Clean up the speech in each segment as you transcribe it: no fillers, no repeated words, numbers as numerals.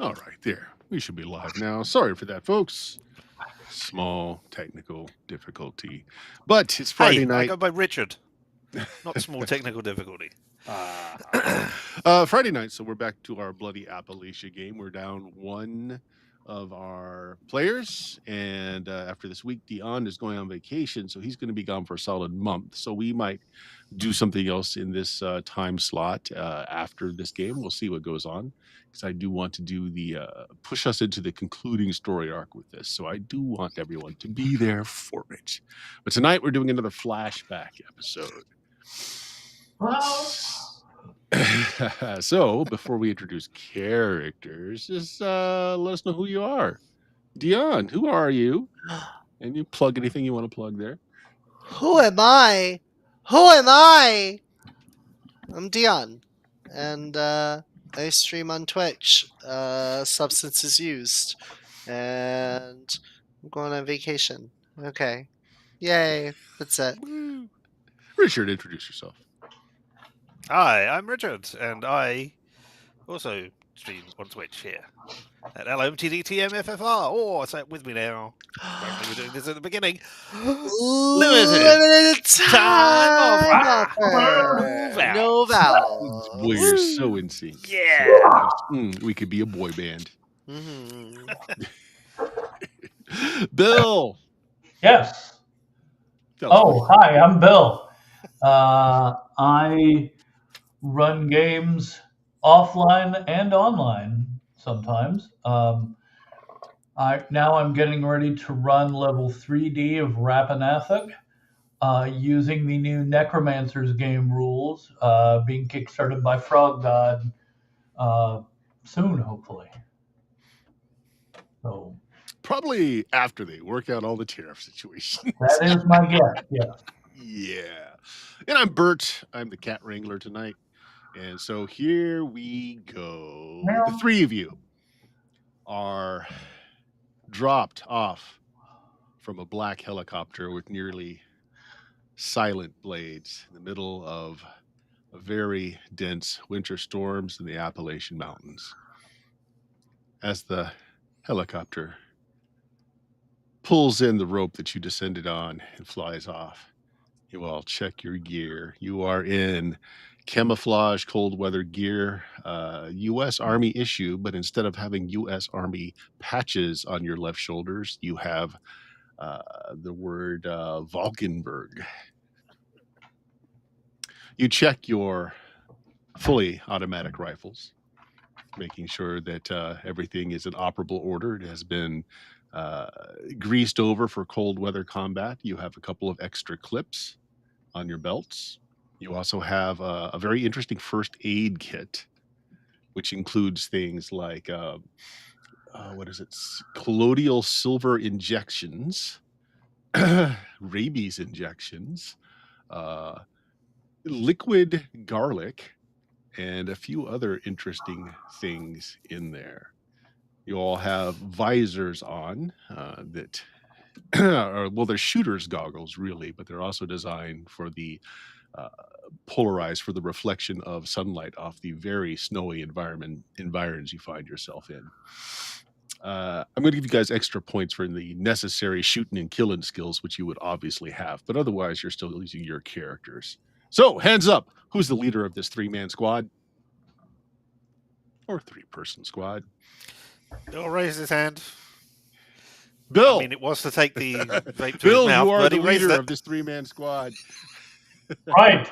All right, there. We should be live now. Sorry for that, folks. Small technical difficulty. But it's Friday Hey, I night. go by Richard. Not small technical difficulty. Friday night, so we're back to our bloody Appalachia game. We're down one of our players, and after this week, Dion is going on vacation, so he's going to be gone for a solid month. So we might do something else in this time slot after this game. We'll see what goes on, because I do want to do the push us into the concluding story arc with this. So I do want everyone to be there for it. But tonight we're doing another flashback episode. So before we introduce characters, just let us know who you are. Dion, who are you? And you plug anything you want to plug there. Who am I? Who am I? I'm Dion, and I stream on Twitch. Substances used, and I'm going on vacation. Okay, yay! That's it. Woo. Richard, introduce yourself. Hi, I'm Richard, and I also stream on Twitch here at LMTDTMFFR. Oh, say it with me now. Apparently we're doing this at the beginning. Limited time offer. offer. No vowels. Boy, you're so in sync. Yeah. We could be a boy band. Mhm. Bill. Yes. Tell us Oh, hi, I'm Bill. I run games offline and online sometimes. I'm getting ready to run level 3D of Rappanathic using the new Necromancer's game rules being kickstarted by Frog God soon, hopefully. So Probably after they work out all the tariff situations. that is my guess, yes. Yeah. And I'm Bert. I'm the cat wrangler tonight. And so here we go. Meow. The three of you are dropped off from a black helicopter with nearly silent blades in the middle of a very dense winter storms in the Appalachian Mountains. As the helicopter pulls in the rope that you descended on and flies off, you all check your gear. You are in camouflage cold weather gear, U.S. Army issue, but instead of having U.S. Army patches on your left shoulders, you have the word Valkenburg. You check your fully automatic rifles, making sure that everything is in operable order. It has been greased over for cold weather combat. You have a couple of extra clips on your belts. You also have a very interesting first aid kit, which includes things like what is it? Colloidal silver injections, rabies injections, liquid garlic, and a few other interesting things in there. You all have visors on that well, they're shooter's goggles, really, but they're also designed for the polarized for the reflection of sunlight off the very snowy environs you find yourself in. I'm going to give you guys extra points for the necessary shooting and killing skills, which you would obviously have, but otherwise you're still using your characters. So, hands up. Who's the leader of this 3-man squad? Or 3-person squad? Bill raised his hand. Bill! I mean, it was to take the vape to Bill, his mouth, you are but the he raised leader it. of this 3-man squad. Right.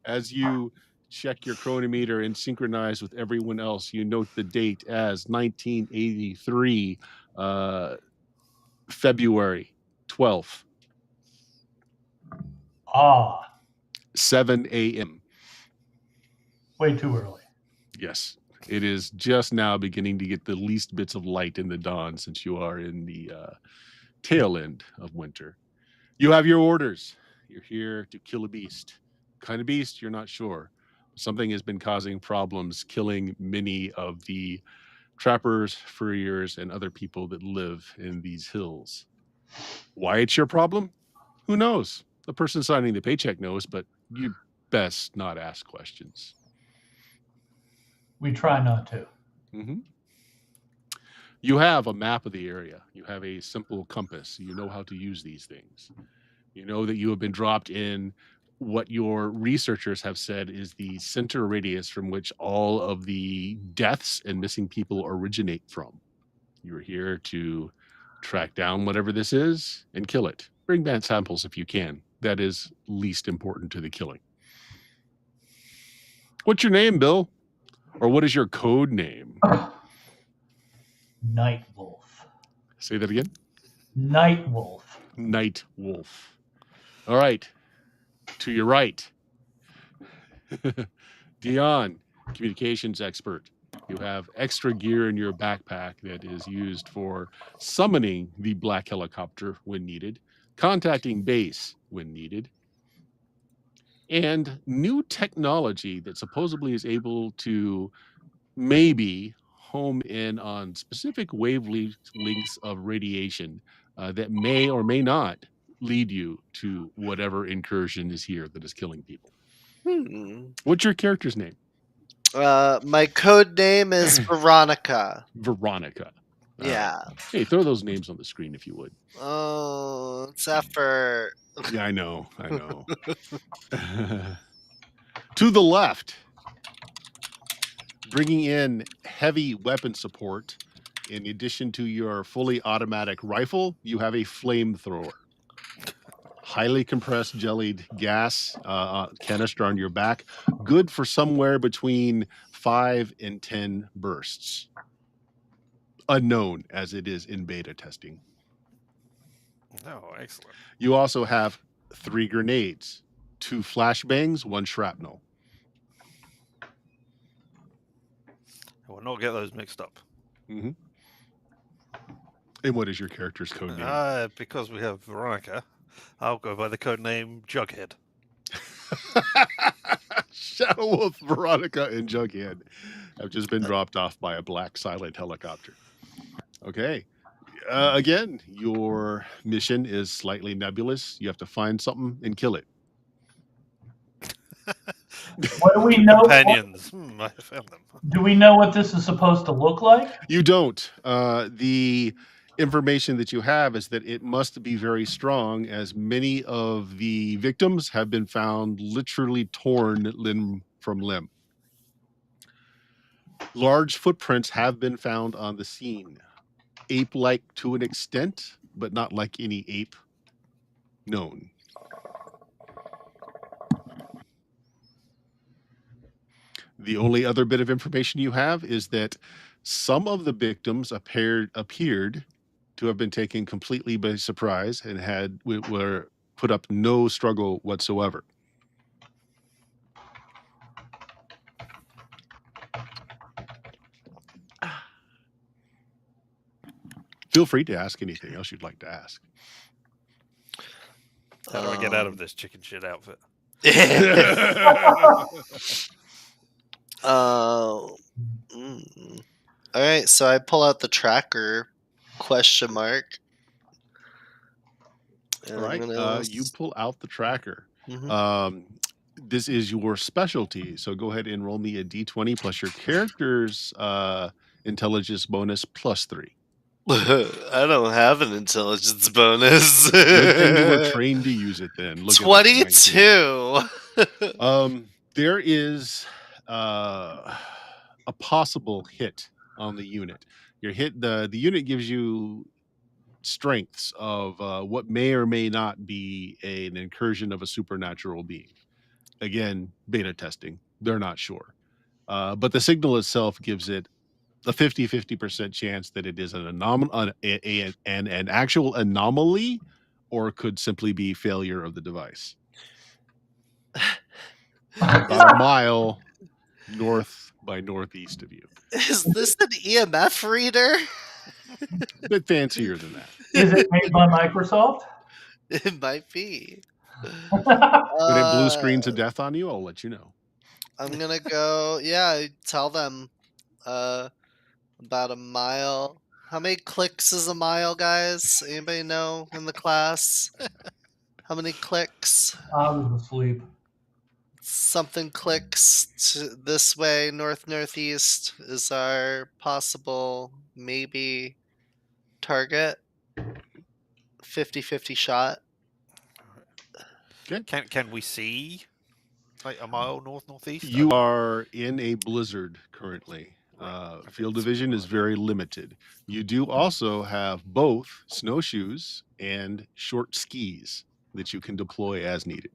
As you check your chronometer and synchronize with everyone else, you note the date as 1983, February 12th, 7 a.m. Way too early. Yes, it is just now beginning to get the least bits of light in the dawn since you are in the tail end of winter. You have your orders. You're here to kill a beast. What kind of beast, you're not sure. Something has been causing problems, killing many of the trappers, furriers, and other people that live in these hills. Why it's your problem? Who knows? The person signing the paycheck knows, but you best not ask questions. We try not to. Mm-hmm. You have a map of the area. You have a simple compass. You know how to use these things. You know that you have been dropped in what your researchers have said is the center radius from which all of the deaths and missing people originate from. You're here to track down whatever this is and kill it. Bring back samples if you can. That is least important to the killing. What's your name, Bill? Or what is your code name? Night Wolf. Say that again. Night Wolf. Night Wolf. All right. To your right. Dion, communications expert. You have extra gear in your backpack that is used for summoning the black helicopter when needed, contacting base when needed, and new technology that supposedly is able to maybe home in on specific wavelengths of radiation that may or may not lead you to whatever incursion is here that is killing people. What's your character's name? My code name is Veronica. Veronica. Yeah. Hey, throw those names on the screen if you would. Oh, it's effort. Yeah, I know. To the left, bringing in heavy weapon support. In addition to your fully automatic rifle, you have a flamethrower. Highly compressed jellied gas canister on your back. Good for somewhere between 5 and 10 bursts. Unknown as it is in beta testing. Oh, excellent. You also have 3 grenades, 2 flashbangs, 1 shrapnel. I will not get those mixed up. Mm-hmm. And what is your character's code name? Because we have Veronica, I'll go by the code name Jughead. Shadow Wolf, Veronica, and Jughead have just been dropped off by a black silent helicopter. Okay. Again, your mission is slightly nebulous. You have to find something and kill it. What do we know? Companions. I found them. Do we know what this is supposed to look like? You don't. The information that you have is that it must be very strong, as many of the victims have been found literally torn limb from limb. Large footprints have been found on the scene. Ape-like to an extent, but not like any ape known. The only other bit of information you have is that some of the victims appeared to have been taken completely by surprise and were put up no struggle whatsoever. Feel free to ask anything else you'd like to ask. How do I get out of this chicken shit outfit? All right, so I pull out the tracker ? All right, you pull out the tracker. Mhm. This is your specialty, so go ahead and roll me a d20 plus your character's intelligence bonus +3. I don't have an intelligence bonus. Good thing you were trained to use it then. Look at that, 22. There is a possible hit on the unit. Your hit, the unit gives you strengths of what may or may not be an incursion of a supernatural being. Again, beta testing. They're not sure. But the signal itself gives it a 50% chance that it is an actual anomaly, or could simply be failure of the device. About a mile north by northeast of you. Is this an EMF reader? A bit fancier than that. Is it made by Microsoft? It might be. When it blue screens of death on you, I'll let you know. I'm gonna go. Yeah, tell them. About a mile. How many clicks is a mile, guys? Anybody know in the class? How many clicks? I was asleep. something clicks to this way, northeast is our possible maybe target. 50-50 shot. Can we see like a mile northeast? You are in a blizzard currently. Right. Field so of vision we're is very limited. You do also have both snowshoes and short skis that you can deploy as needed.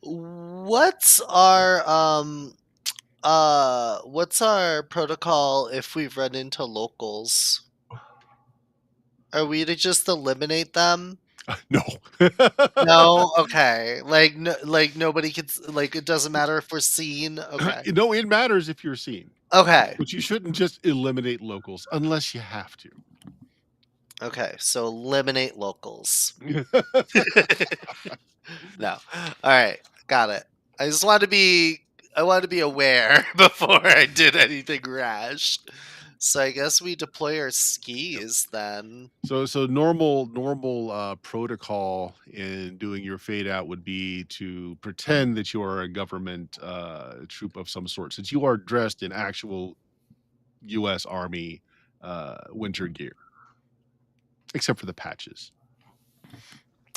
What's our protocol if we run into locals? Are we to just eliminate them? No. No, okay. Like nobody can like it doesn't matter if we're seen. Okay. No, it matters if you're seen. Okay. But you shouldn't just eliminate locals unless you have to. Okay. So eliminate locals. No. All right. Got it. I just want to be aware before I did anything rash. So I guess we deploy our skis then. So normal protocol in doing your fade out would be to pretend that you are a government troop of some sort, since you are dressed in actual U.S. Army winter gear, except for the patches.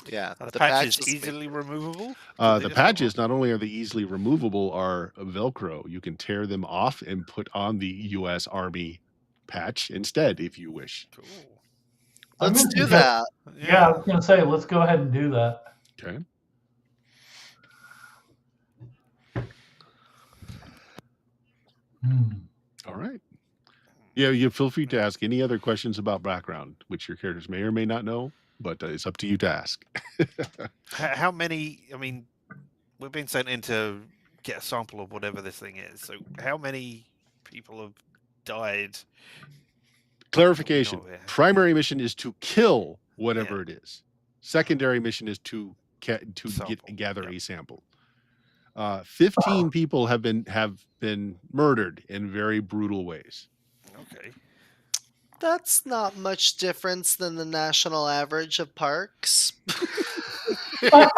Yeah, Are the the patches patches easily removable? The patches, not only are they easily removable, are Velcro. You can tear them off and put on the U.S. Army patch instead, if you wish. Cool. Let's I'm do gonna that. Yeah, I was going to say, let's go ahead and do that. Okay. All right. Yeah, you feel free to ask any other questions about background, which your characters may or may not know, but it's up to you to ask. How many? I mean, we've been sent in to get a sample of whatever this thing is. So, how many people have died? Clarification: No, yeah. primary mission is to kill whatever Yeah. it is. Secondary mission is to Sample. gather Yep. a sample. 15 people have been murdered in very brutal ways. Okay. That's not much difference than the national average of parks. I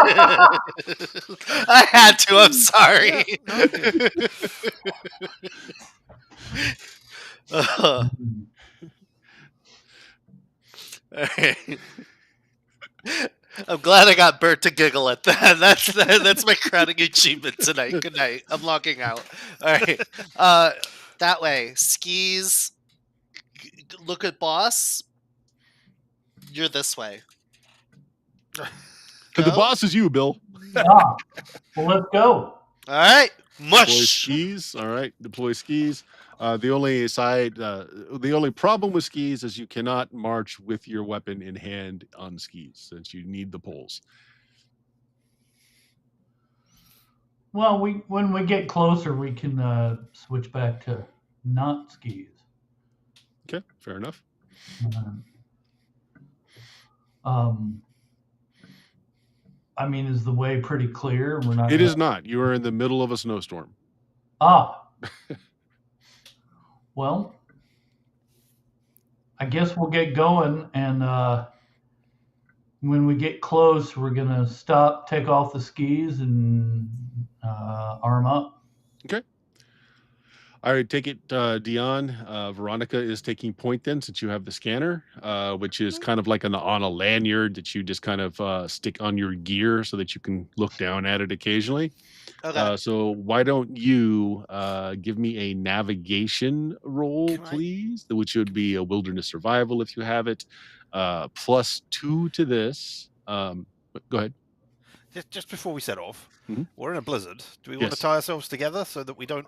had to. I'm sorry. Yeah, no, good. Alright. I'm glad I got Bert to giggle at that. That's my crowning achievement tonight. Good night. I'm logging out. All right. That way, skis. Look at boss. You're this way. The Go. boss is you, Bill. Well, let's go. All right. Deploy Mush. skis. All right, deploy skis. The only problem with skis is you cannot march with your weapon in hand on skis, since you need the poles. Well, when we get closer, we can switch back to not skis. Okay, fair enough. I mean, is the way pretty clear? We're not. It is not. You are in the middle of a snowstorm. Well, I guess we'll get going, and when we get close, we're gonna stop, take off the skis, and arm up. Okay. All right, take it, Dion. Veronica is taking point then, since you have the scanner, which is kind of like on a lanyard that you just kind of stick on your gear so that you can look down at it occasionally. Okay. So why don't you give me a navigation roll, Can I- please? Which would be a wilderness survival if you have it. +2 to this. Go ahead. Just before we set off, Mhm. we're in a blizzard. Do we want Yes. to tie ourselves together so that we don't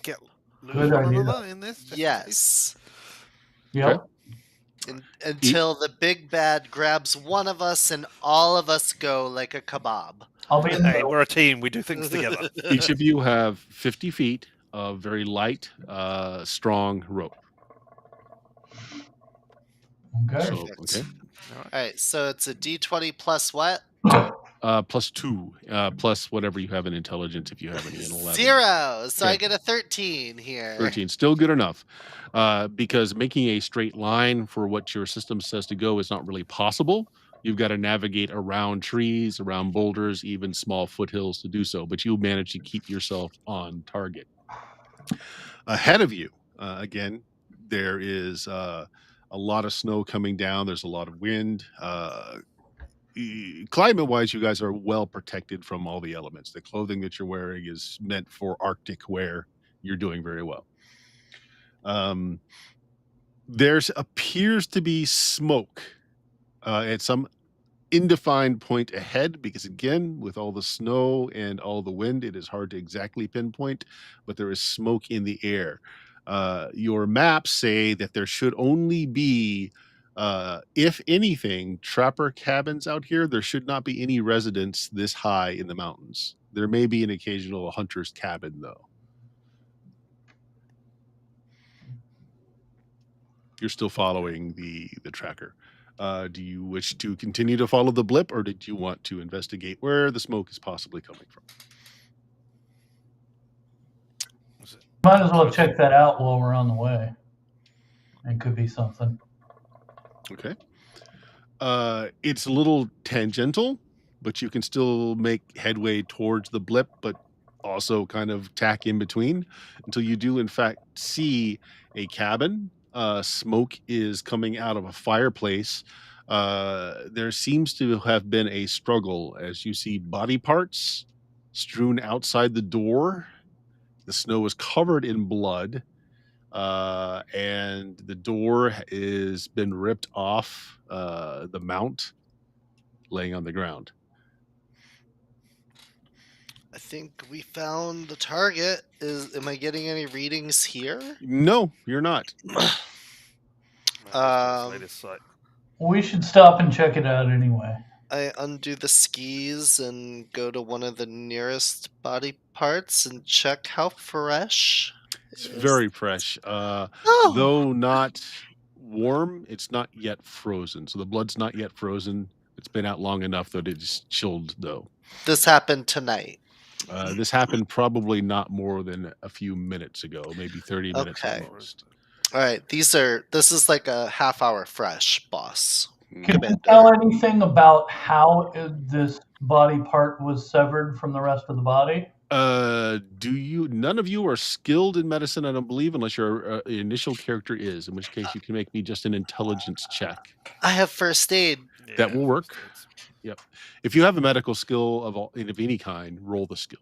get lose Good one idea. another in this? Just in case? Yes. Yep. Until the big bad grabs one of us and all of us go like a kebab. I'll be in the Hey, middle. we're a team. We do things together. Each of you have 50 feet of very light, strong rope. Okay. So, Perfect. okay. All right, so it's a D20 plus what? +2, plus whatever you have in intelligence if you have any in 11. 0. So I Okay. get a 13 here. 13, still good enough. Because making a straight line for what your system says to go is not really possible. You've got to navigate around trees, around boulders, even small foothills to do so, but you manage to keep yourself on target. Ahead of you, again, there is a lot of snow coming down. There's a lot of wind. Climate-wise, you guys are well protected from all the elements. The clothing that you're wearing is meant for Arctic wear. You're doing very well. There's appears to be smoke at some indefined point ahead, because again, with all the snow and all the wind, it is hard to exactly pinpoint, but there is smoke in the air. Your maps say that there should only be, if anything, trapper cabins out here. There should not be any residents this high in the mountains. There may be an occasional hunter's cabin, though. You're still following the tracker. Do you wish to continue to follow the blip, or did you want to investigate where the smoke is possibly coming from? Might as well check that out while we're on the way. It could be something. Okay. It's a little tangential, but you can still make headway towards the blip, but also kind of tack in between until you do, in fact, see a cabin. Smoke is coming out of a fireplace. There seems to have been a struggle as you see body parts strewn outside the door. The snow is covered in blood, and the door has been ripped off the mount, laying on the ground. I think we found the target. Am I getting any readings here? No, you're not. Latest site. We should stop and check it out anyway. I undo the skis and go to one of the nearest body parts and check how fresh. It's very fresh. Oh, Though not warm, it's not yet frozen. So the blood's not yet frozen. It's been out long enough that it's chilled, though. this happened tonight. This happened probably not more than a few minutes ago, maybe 30 minutes Okay. at most. All right, this is like a half hour fresh, boss. Can you Commander. tell anything about how this body part was severed from the rest of the body? None of you are skilled in medicine, I don't believe, unless your initial character is, in which case you can make me just an intelligence check. I have first aid. That will work. Yep. If you have a medical skill of any kind, roll the skill.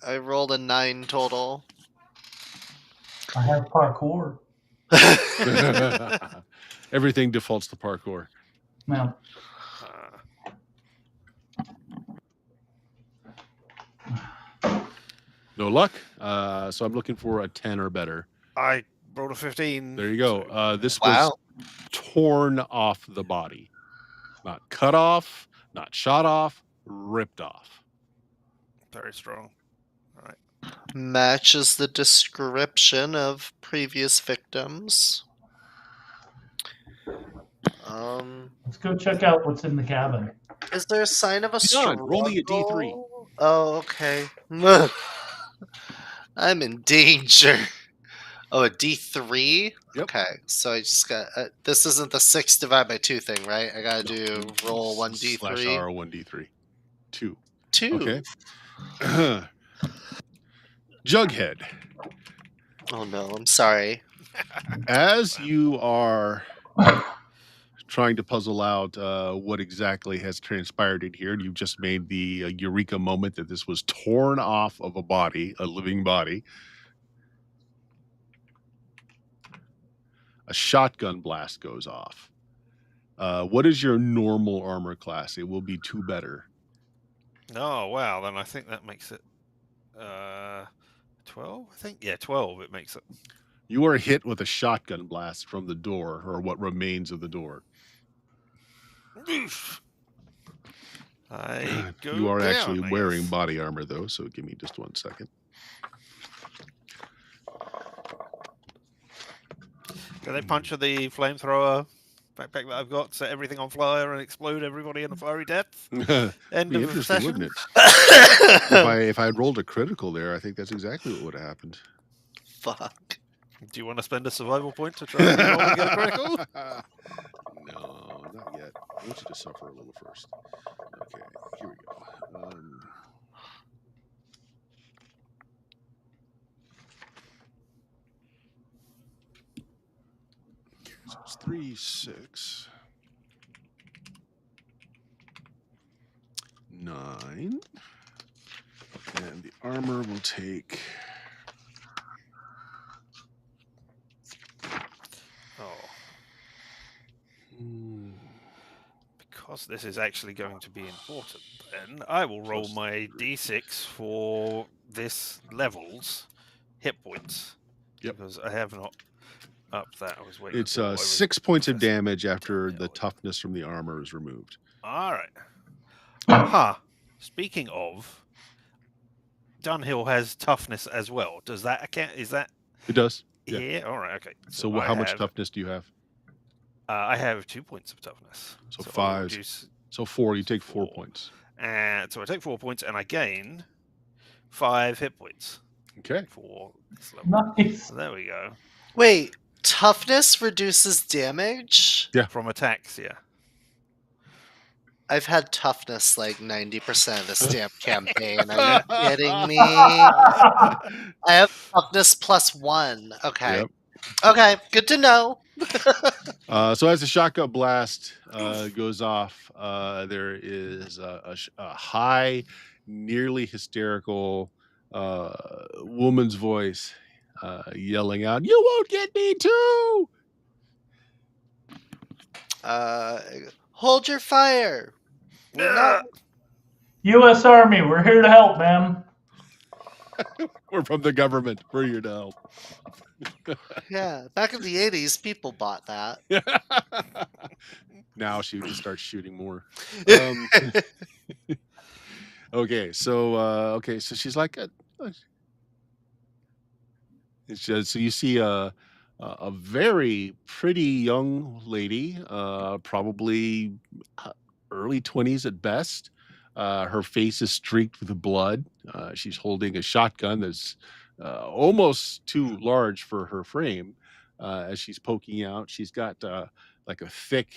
I rolled a 9 total. I have parkour. Everything defaults to parkour. Now, No luck. So I'm looking for a 10 or better. I rolled a 15. There you go. This Wow. was torn off the body. Not cut off, not shot off, ripped off. Very strong. Matches the description of previous victims. let's go check out what's in the cabin. Is there a sign of a John, struggle? roll me a D3. Oh, okay. I'm in danger. Oh, a D3? Yep. Okay, so I just got... this isn't the 6 divided by 2 thing, right? I gotta do roll 1d3. Slash R 1d3. 2. 2. Okay. Jughead. Oh no, I'm sorry. As you are trying to puzzle out what exactly has transpired in here, and you've just made the eureka moment that this was torn off of a body, a living body. A shotgun blast goes off. What is your normal armor class? It will be 2 better. Oh, wow. Then I think that makes it 12, I think. Yeah, 12 it makes it. You are hit with a shotgun blast from the door, or what remains of the door. You are actually wearing body armor, though, so give me just 1 second. Can they puncture the flamethrower backpack that I've got, set everything on fire and explode everybody in a fiery death? End Be of the interesting, session. wouldn't it? If I had rolled a critical there, I think that's exactly what would have happened. Fuck. Do you want to spend a survival point to try and roll and get a critical? No, not yet. want you to suffer a little first. Okay, here we go. Okay, so it's 3, 6, 9, and the armor will take. Oh, Hmm, because this is actually going to be important, then I will roll Plus my 3. d6 for this level's hit points. Yep. Because I have not upped that. I was waiting. It's I was 6 points of professing damage after the downhill. toughness from the armor is removed. All right. Huh. Speaking of, Dunhill has toughness as well. Does that account? Is that It does. Yeah. here? All right. Okay. So I how much have, toughness do you have? I have 2 points of toughness. So I will 5. reduce, So 4. You so take 4 4. points. And so I take 4 points, and I gain 5 hit points Okay. for this level. Nice. So there we go. Wait, toughness reduces damage? Yeah. From attacks, yeah. I've had toughness like 90% of this damn campaign. Are you kidding me? I have toughness +1. Okay. Yep. Okay, good to know. So as the shotgun blast goes off, there is a high, nearly hysterical woman's voice yelling out, "You won't get me too!" Hold your fire. We're not. U.S. Army, we're here to help, ma'am. We're from the government. We're here to help. Yeah, back in the 80s, people bought that. Now she just starts shooting more. Okay, so she's like, so you see a very pretty young lady, probably early 20s at best. Her face is streaked with blood. She's holding a shotgun that's almost too large for her frame. As she's poking out, she's got like a thick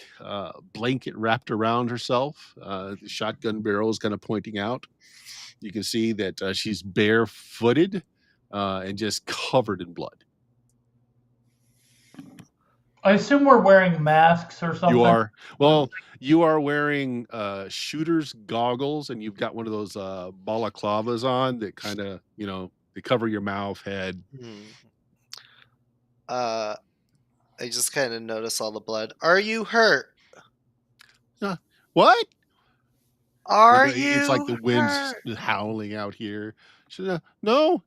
blanket wrapped around herself. The shotgun barrel is kind of pointing out. You can see that she's barefooted and just covered in blood. I assume we're wearing masks or something. You are. Well, you are wearing shooter's goggles, and you've got one of those balaclavas on that kind of, they cover your mouth, head. I just kind of notice all the blood. Are you hurt? What? Are It's like the you wind's hurt? howling out here. No.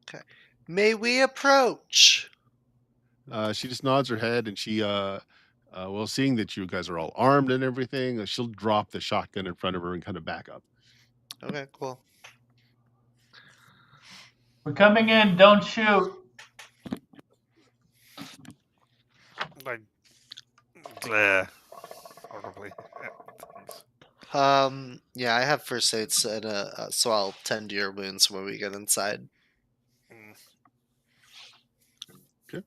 Okay. May we approach? She just nods her head, and she, well, seeing that you guys are all armed and everything, she'll drop the shotgun in front of her and kind of back up. Okay, cool. We're coming in. Don't shoot. I glare horribly at things. Yeah, I have first aids, and so I'll tend to your wounds when we get inside. Okay.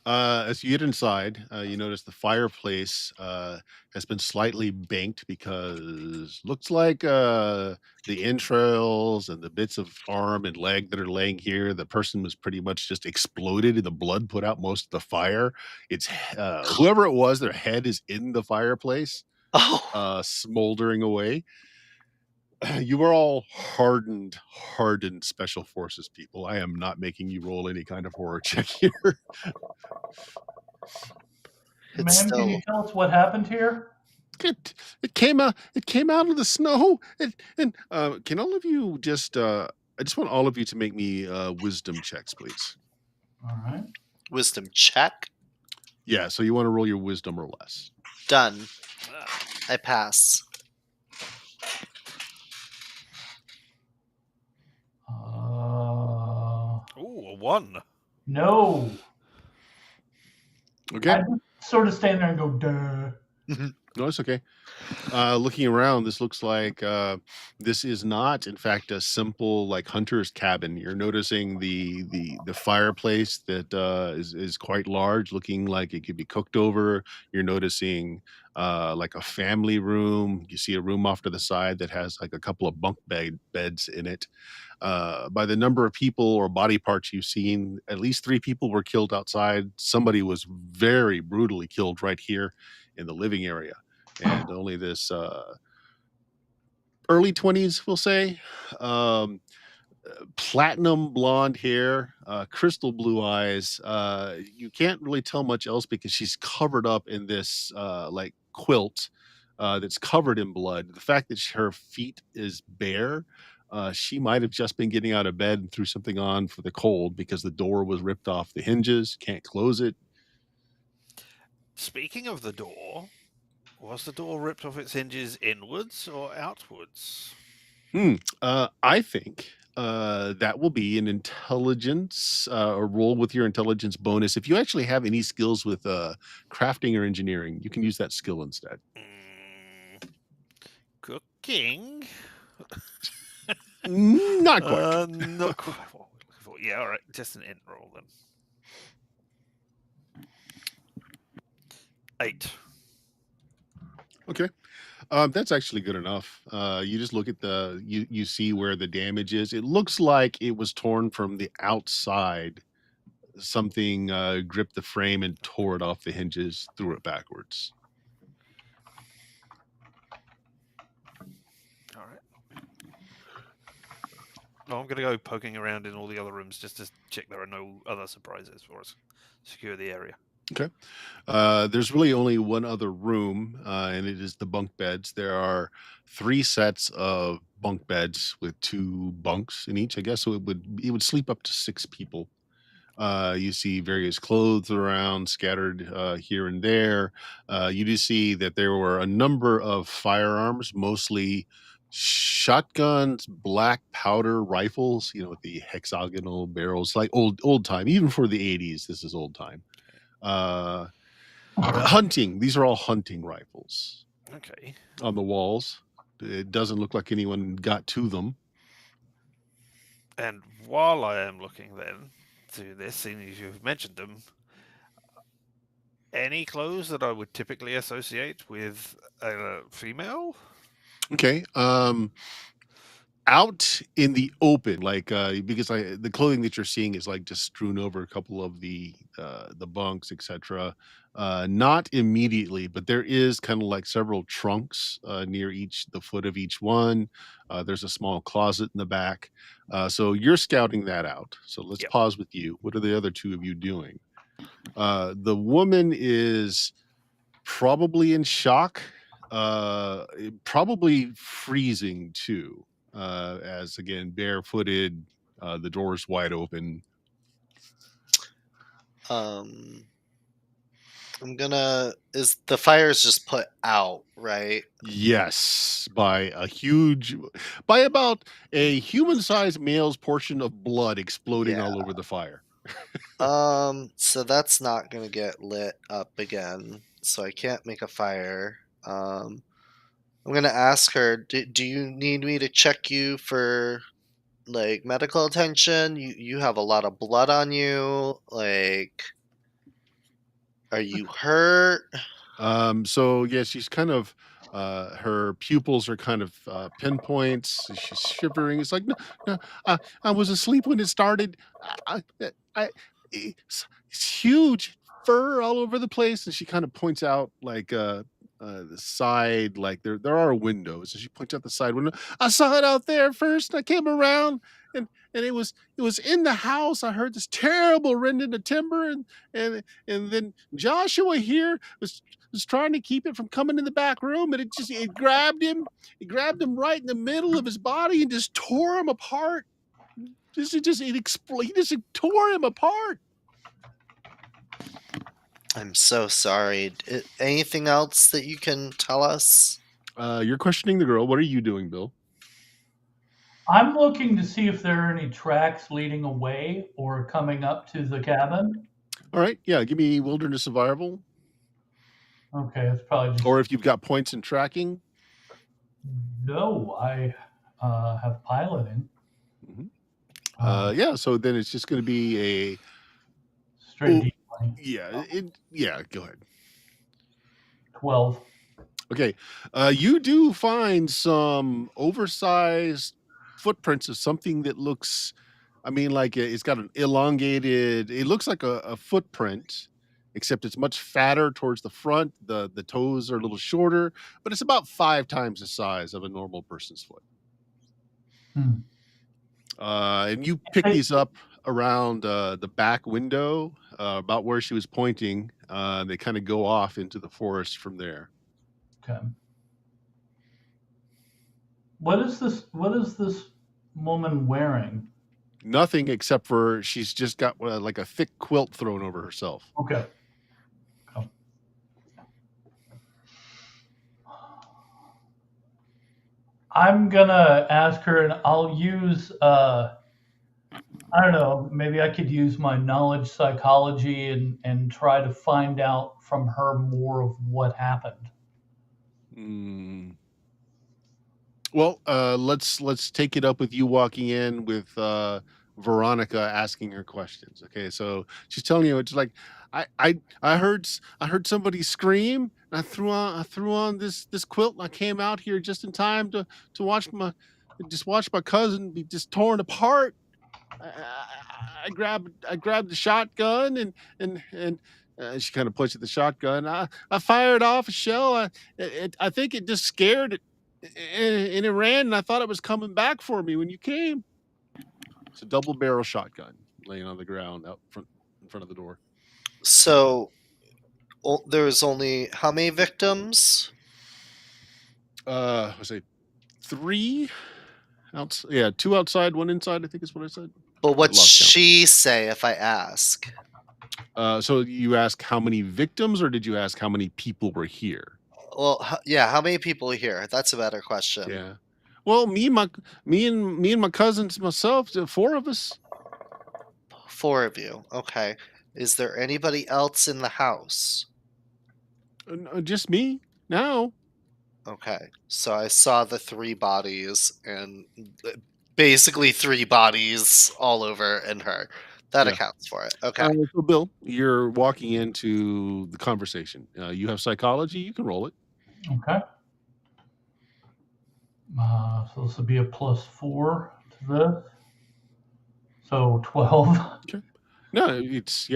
As you get inside, you notice the fireplace has been slightly banked because looks like the entrails and the bits of arm and leg that are laying here, the person was pretty much just exploded and the blood put out most of the fire. It's whoever it was, their head is in the fireplace, smoldering away. You are all hardened special forces people. I am not making you roll any kind of horror check here. Ma'am, can you tell us what happened here? It came out of the snow. And can all of you just I just want all of you to make me wisdom checks, please. All right. Wisdom check? Yeah, so you want to roll your wisdom or less. Done. I pass. Ooh, a 1. No. Okay. I just sort of stand there and go, duh. No, it's okay. Looking around, this looks like this is not, in fact, a simple like hunter's cabin. You're noticing the fireplace that is quite large, looking like it could be cooked over. You're noticing like a family room. You see a room off to the side that has like a couple of beds in it. By the number of people or body parts you've seen, at least 3 people were killed outside. Somebody was very brutally killed right here in the living area, and only this early 20s, we'll say. Um, Platinum blonde hair, crystal blue eyes. You can't really tell much else because she's covered up in this like quilt that's covered in blood. The fact that her feet is bare, she might have just been getting out of bed and threw something on for the cold because the door was ripped off the hinges. Can't close it. Speaking of the door, was the door ripped off its hinges inwards or outwards? I think that will be an intelligence or roll with your intelligence bonus. If you actually have any skills with crafting or engineering, you can use that skill instead. Cooking? Not quite. Not quite what we're looking for. Yeah, all right. Just an int roll then. 8. Okay. That's actually good enough. You just look at you see where the damage is. It looks like it was torn from the outside. Something gripped the frame and tore it off the hinges, threw it backwards. All right. Well, I'm going to go poking around in all the other rooms just to check there are no other surprises for us. Secure the area. Okay. There's really only one other room, and it is the bunk beds. There are 3 sets of bunk beds with 2 bunks in each, I guess. So it would sleep up to 6 people. You see various clothes around scattered here and there. You do see that there were a number of firearms, mostly shotguns, black powder rifles, with the hexagonal barrels, like old time. Even for the 80s, this is old time. Hunting. These are all hunting rifles. Okay. On the walls. It doesn't look like anyone got to them. And while I am looking then to this, seeing as you've mentioned them, any clothes that I would typically associate with a female? Okay. Out in the open, like because the clothing that you're seeing is like just strewn over a couple of the bunks, etc. Not immediately, but there is kind of like several trunks near the foot of each one. There's a small closet in the back. So you're scouting that out. So let's Yep. pause with you. What are the other 2 of you doing? The woman is probably in shock, probably freezing too. As again, barefooted, the door's wide open. Is the fire's just put out, right? Yes, by about a human-sized male's portion of blood exploding all over the fire. So that's not gonna get lit up again. So I can't make a fire. I'm gonna ask her, do you need me to check you for like medical attention? You have a lot of blood on you. Like, are you hurt? So yeah, she's kind of her pupils are kind of pinpoints. She's shivering. It's like no, I was asleep when it started. It's huge fur all over the place, and she kind of points out like the side, like there are windows, and she points out the side window. I saw it out there first, and I came around, and it was in the house. I heard this terrible rending of timber, and then Joshua here was trying to keep it from coming in the back room, and it grabbed him. It grabbed him right in the middle of his body and just tore him apart. He just tore him apart. I'm so sorry. Anything else that you can tell us? You're questioning the girl. What are you doing, Bill? I'm looking to see if there are any tracks leading away or coming up to the cabin. All right, yeah. Give me wilderness survival. Okay, it's probably just. Or if you've got points in tracking. No, I have piloting. Mhm. Uh, Yeah, so then it's just going to be a straight oh, D20. yeah, go ahead. 12. Okay. You do find some oversized footprints of something that looks, I mean, like it's got an elongated, it looks like a footprint, except it's much fatter towards the front. The toes are a little shorter, but it's about 5 times the size of a normal person's foot. Hmm. And you pick these up around the back window, about where she was pointing. They kind of go off into the forest from there. Okay. What is this? What is this woman wearing? Nothing except for she's just got like a thick quilt thrown over herself. Okay. I'm gonna ask her, and I'll use. I don't know. Maybe I could use my knowledge psychology and try to find out from her more of what happened. Mm. Well, let's take it up with you walking in with Veronica asking her questions. Okay, so she's telling you it's like I heard somebody scream. And I threw on this quilt. And I came out here just in time to watch my cousin be just torn apart. I grabbed the shotgun and she kind of points at the shotgun. I fired off a shell. I think it just scared it, and it ran. And I thought it was coming back for me when you came. It's a double barrel shotgun laying on the ground in front of the door. So there's only how many victims? I say 3 outside. Yeah, 2 outside, 1 inside. I think is what I said. But what'd Lost count. she say if I ask? So you ask how many victims, or did you ask how many people were here? Well, yeah, how many people are here? That's a better question. Yeah. Well, me and my cousins, myself, 4 of us. 4 of you. Okay. Is there anybody else in the house? Just me now. Okay. So I saw the 3 bodies and basically 3 bodies all over in her. That Yeah. accounts for it. Okay. So Bill, you're walking into the conversation. You have psychology. You can roll it. Okay. So this would be a +4 to this. So 12. Okay. No, it's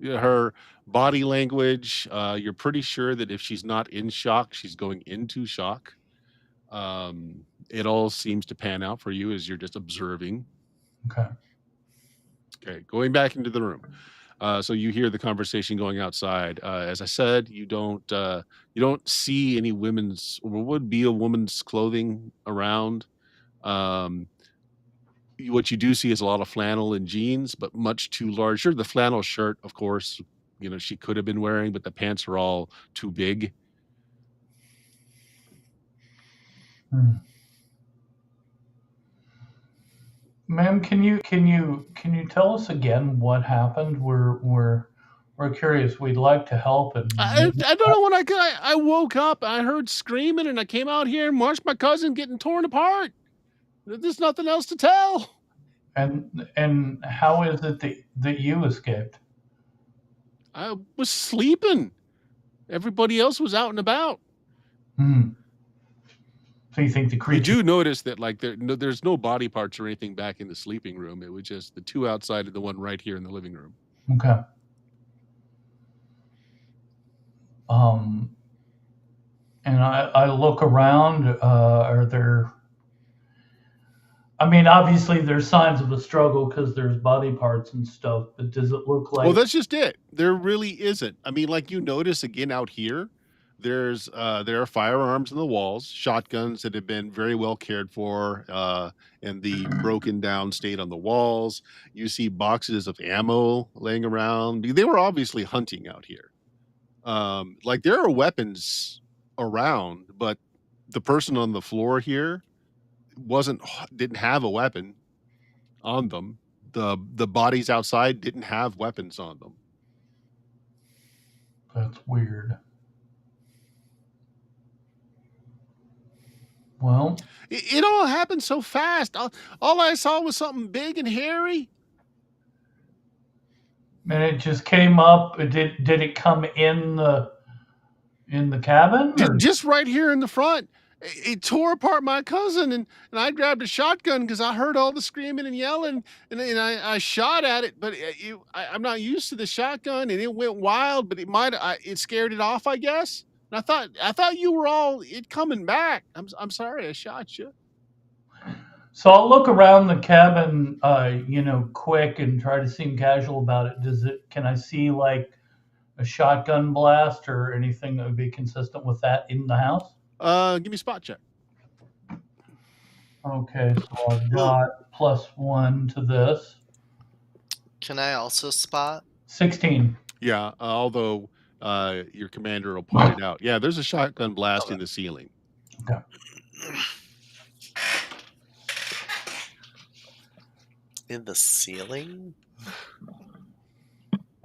her body language. You're pretty sure that if she's not in shock, she's going into shock. It all seems to pan out for you as you're just observing. Okay. Okay, going back into the room. So you hear the conversation going outside. As I said, you don't see any women's or what would be a woman's clothing around. Um, what you do see is a lot of flannel and jeans, but much too large. Sure, the flannel shirt, of course, she could have been wearing, but the pants are all too big. Hmm. Ma'am, can you tell us again what happened? We're curious. We'd like to help and I don't know when I woke up. I heard screaming, and I came out here and watched my cousin getting torn apart. There's nothing else to tell. and how is it that you escaped? I was sleeping. Everybody else was out and about. Hmm. So you think the You creature? do notice that there's no body parts or anything back in the sleeping room. It was just the 2 outside and the one right here in the living room. Okay. And I look around. Are there? I mean, obviously there's signs of a struggle because there's body parts and stuff. But does it look Well, like? that's just it. There really isn't. I mean, like you notice again out here, there are firearms in the walls, shotguns that have been very well cared for, and the broken down state on the walls. You see boxes of ammo laying around. They were obviously hunting out here. Like there are weapons around, but the person on the floor here didn't have a weapon on them. The bodies outside didn't have weapons on them. That's weird. Well, It all happened so fast. All I saw was something big and hairy. and it just came up. Did it come in the cabin? Or? Just right here in the front. It tore apart my cousin, and I grabbed a shotgun because I heard all the screaming and yelling, and I shot at it. But I'm not used to the shotgun, and it went wild. But it scared it off, I guess. And I thought you were all it coming back. I'm sorry, I shot you. So I'll look around the cabin, quick and try to seem casual about it. Can I see like a shotgun blast or anything that would be consistent with that in the house? Give me a spot check. Okay, so I've got +1 to this. Can I also spot? 16. Yeah, although your commander will point it out. Yeah, there's a shotgun blast Okay. in the ceiling. Okay. In the ceiling?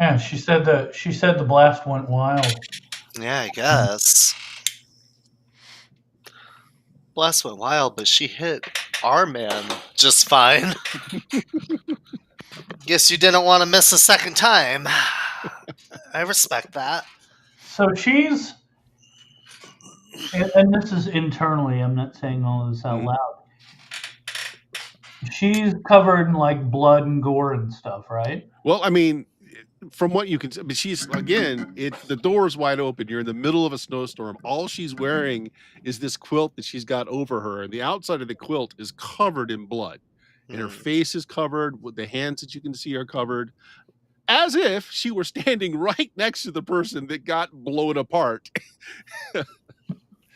Yeah, she said the blast went wild. Yeah, I guess. Blast went wild, but she hit our man just fine. Guess you didn't want to miss a second time. I respect that. So she's, and this is internally. I'm not saying all of this out Mhm. loud. She's covered in like blood and gore and stuff, right? Well, I mean, from what you can see, but she's again, the door is wide open. You're in the middle of a snowstorm. All she's wearing is this quilt that she's got over her, and the outside of the quilt is covered in blood, and her face is covered. With the hands that you can see are covered, as if she were standing right next to the person that got blown apart.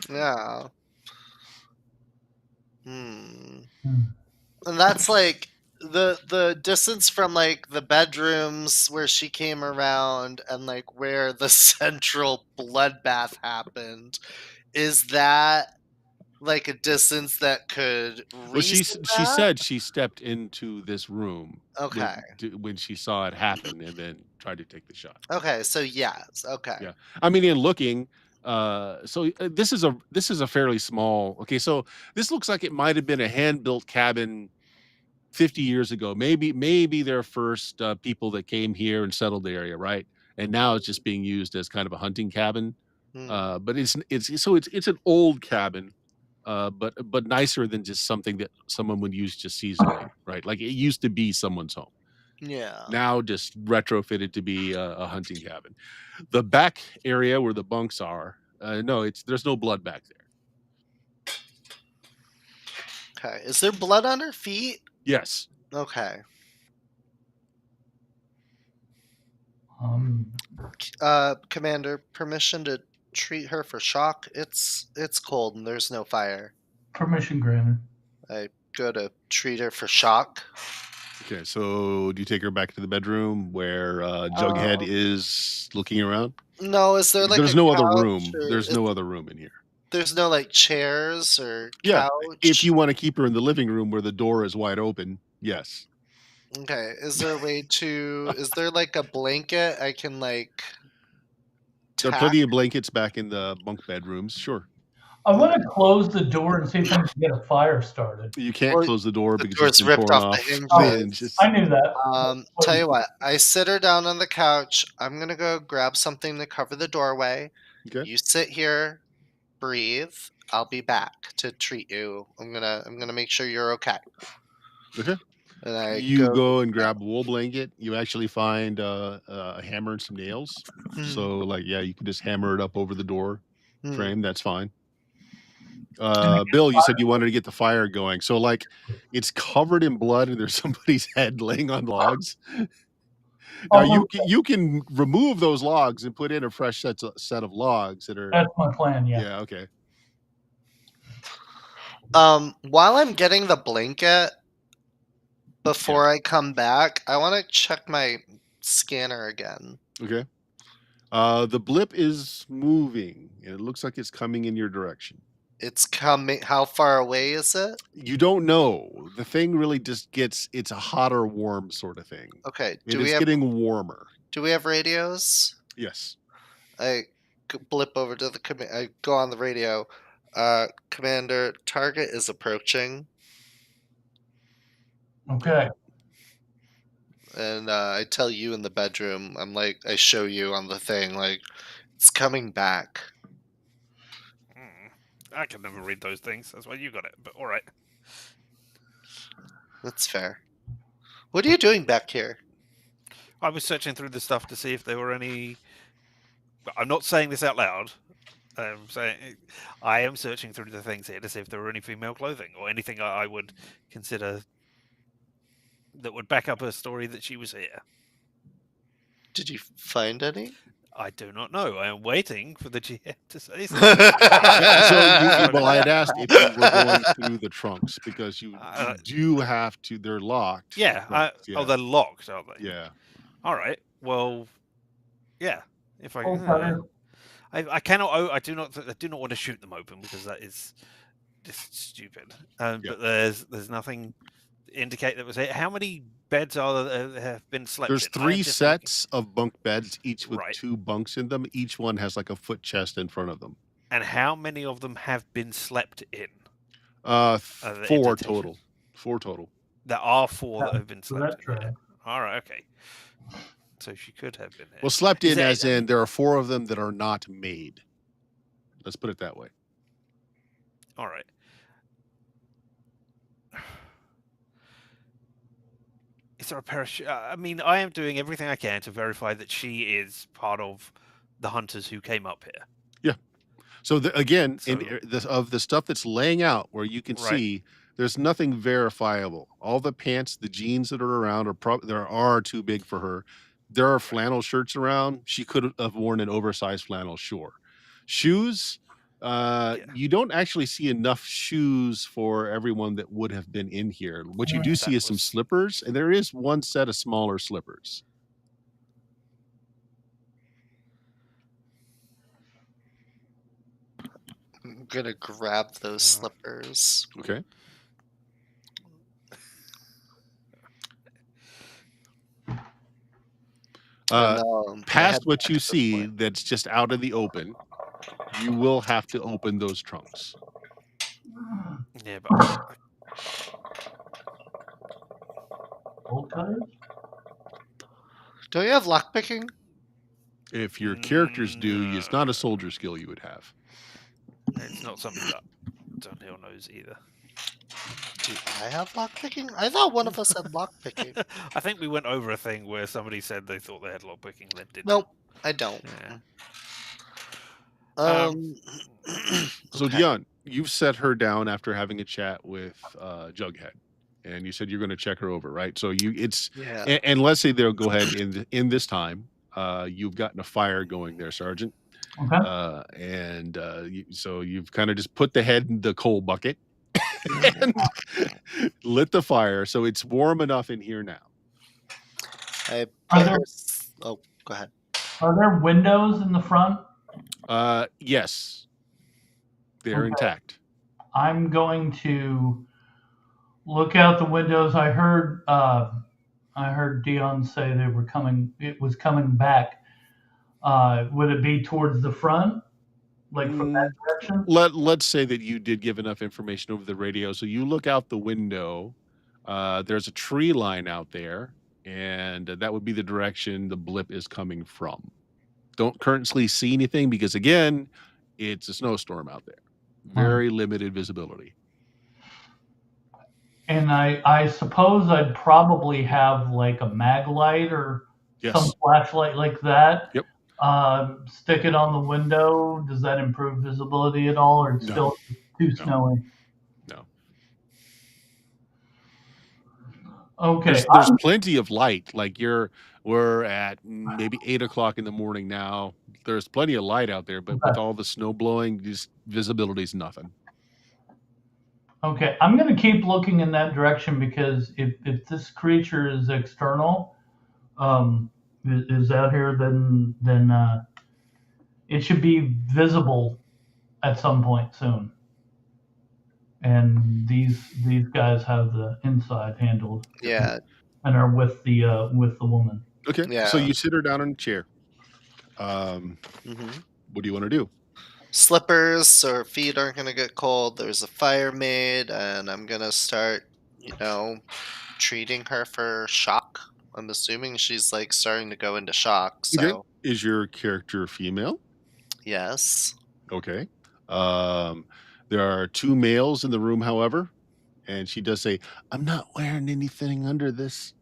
Yeah. And that's like the distance from like the bedrooms where she came around and like where the central bloodbath happened. Is that like a distance that could Well, reach she that? said she stepped into this room Okay. when she saw it happen, and then tried to take the shot. Okay, so yes. Okay. Yeah, I mean, in looking, this is a fairly small. Okay, so this looks like it might have been a hand built cabin 50 years ago. Maybe their first people that came here and settled the area, right? And now it's just being used as kind of a hunting cabin. But it's an old cabin, but nicer than just something that someone would use just seasonally, right? Like it used to be someone's home. Yeah. Now just retrofitted to be a hunting cabin. The back area where the bunks are, no, there's no blood back there. Okay. Is there blood on her feet? Yes. Okay. Commander, permission to treat her for shock. It's cold and there's no fire. Permission granted. I go to treat her for shock. Okay, so do you take her back to the bedroom where Jughead is looking around? No, is there like There's a no other couch room. or There's no other room in here. There's no like chairs or Yeah, couch? if you want to keep her in the living room where the door is wide open, yes. Okay, is there a way to is there like a blanket I can like There are tack? plenty of blankets back in the bunk bedrooms. Sure. I want to close the door and see if I can get a fire started. You can't Well, close the door the because door's it's been ripped torn off off. the Oh, hinges. I knew that. Tell you what, I sit her down on the couch. I'm gonna go grab something to cover the doorway. Okay. You sit here, breathe. I'll be back to treat you. I'm gonna make sure you're okay. Okay. And I You go and grab a wool blanket. You actually find a hammer and some nails. So, like, yeah, you can just hammer it up over the door frame. That's fine. Bill, you said you wanted to get the fire going. So, like, it's covered in blood and there's somebody's head laying on logs. Now, you can remove those logs and put in a fresh set of logs that are. That's my plan. Yeah. Yeah. Okay. While I'm getting the blanket, before I come back, I want to check my scanner again. Okay. The blip is moving, and it looks like it's coming in your direction. It's coming. How far away is it? You don't know. The thing really just it's a hot or warm sort of thing. Okay. It's getting warmer. Do we have radios? Yes. I blip over to the I go on the radio. Commander, target is approaching, Okay. and I tell you in the bedroom. I show you on the thing, like, it's coming back. I can never read those things. That's why you got it. But all right. That's fair. What are you doing back here? I was searching through the stuff to see if there were any. I'm not saying this out loud. I'm saying I am searching through the things here to see if there were any female clothing or anything I would consider that would back up her story that she was here. Did you find any? I do not know. I am waiting for the GM to say so. Well, I had asked if you were going through the trunks because you do have to. They're locked. the Yeah. trunks, Oh, they're locked, aren't they? yeah. All right. Well, yeah. If I, Okay. I cannot. I do not want to shoot them open because that is just stupid. Yeah. But there's nothing to indicate that was it. How many beds are there have been slept There's in? I am 3 just sets of bunk beds, each with Right. 2 bunks in them. Each one has like a foot chest in front of them. And how many of them have been slept in? 4 indentation? total. 4 total. There are 4 that have been So slept that's in. right. All right. Okay. So she could have been here. Well, slept Is in it- as in there are 4 of them that are not made. Let's put it that way. All right. Is there a parachute? I mean, I am doing everything I can to verify that she is part of the hunters who came up here. So again, So- of the stuff that's laying out where you can Right. see, there's nothing verifiable. All the pants, the jeans that are around there are too big for her. There are flannel shirts around. She could have worn an oversized flannel, sure. Shoes, you don't actually see enough shoes for everyone that would have been in here. What you do see is some slippers, and there is one set of smaller slippers. I'm gonna grab those slippers. Okay. And, my Past head what back you at this see point. that's just out in the open, you will have to open those trunks. Yeah, but Okay. Don't you have lockpicking? If your characters do, it's not a soldier skill you would have. it's not something that Dunhill knows either. Do I have lockpicking? I thought one of us had lockpicking. I think we went over a thing where somebody said they thought they had lockpicking, then didn't. Nope, I don't. Yeah. So okay. Dion, you've set her down after having a chat with Jughead, and you said you're going to check her over, right? So Yeah. and let's say they'll go ahead in this time. You've gotten a fire going there, Sergeant, Okay. so you've kind of just put the head in the coal bucket and lit the fire, so it's warm enough in here now. I Are put there- her. Oh, go ahead. Are there windows in the front? Yes, they're Okay. intact. I'm going to look out the windows. I heard Dion say they were coming. It was coming back. Would it be towards the front, like from that direction? Let's say that you did give enough information over the radio. So you look out the window. There's a tree line out there, and that would be the direction the blip is coming from. Don't currently see anything because, again, it's a snowstorm out there. Very limited visibility. And I suppose I'd probably have like a mag light or some Yes. flashlight like that. Yep. Stick it on the window. Does that improve visibility at all, or it's No. still too snowy? No. Okay. There's plenty of light. Like we're at maybe 8 o'clock in the morning now. There's plenty of light out there, but with all the snow blowing, just visibility's nothing. Okay, I'm going to keep looking in that direction because if this creature is external, is out here, then it should be visible at some point soon. And these guys have the inside handled. Yeah. And are with the woman. Okay. Yeah. So you sit her down in a chair. Mm-hmm. What do you want to do? slippers or feet aren't gonna get cold. There's a fire made, and I'm gonna start, treating her for shock. I'm assuming she's like starting to go into shock. Okay. So Is your character female? yes. Okay. Um, there are 2 males in the room, however, and she does say, "I'm not wearing anything under this."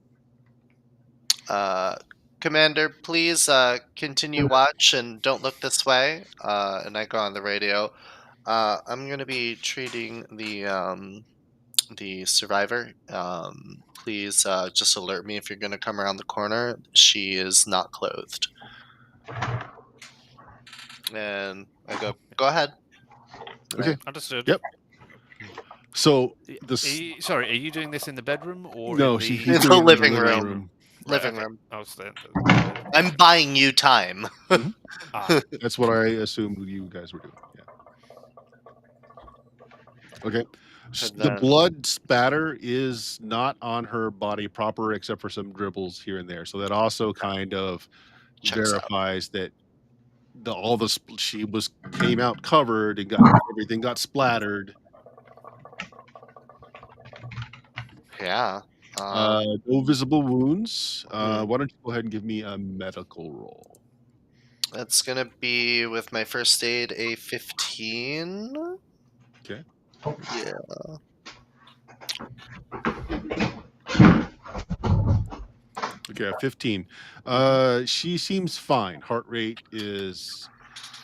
Commander, please continue watch and don't look this way. And I go on the radio. I'm gonna be treating the survivor. Please just alert me if you're gonna come around the corner. She is not clothed. And I go ahead. Okay. Understood. Yep. So Sorry, are you doing this in the bedroom or no, in the, he's In the doing it in living the room. room. Living okay. room. I was there. I'm buying you time. Ah, That's what I assumed you guys were doing. Yeah. Okay. And The then- blood spatter is not on her body proper, except for some dribbles here and there. So that also kind of Checks out. verifies that she came out covered and everything got splattered. Yeah. No visible wounds. Hmm. Why don't you go ahead and give me a medical roll? That's gonna be with my first aid a 15. Okay. Yeah. Okay, 15. She seems fine. Heart rate is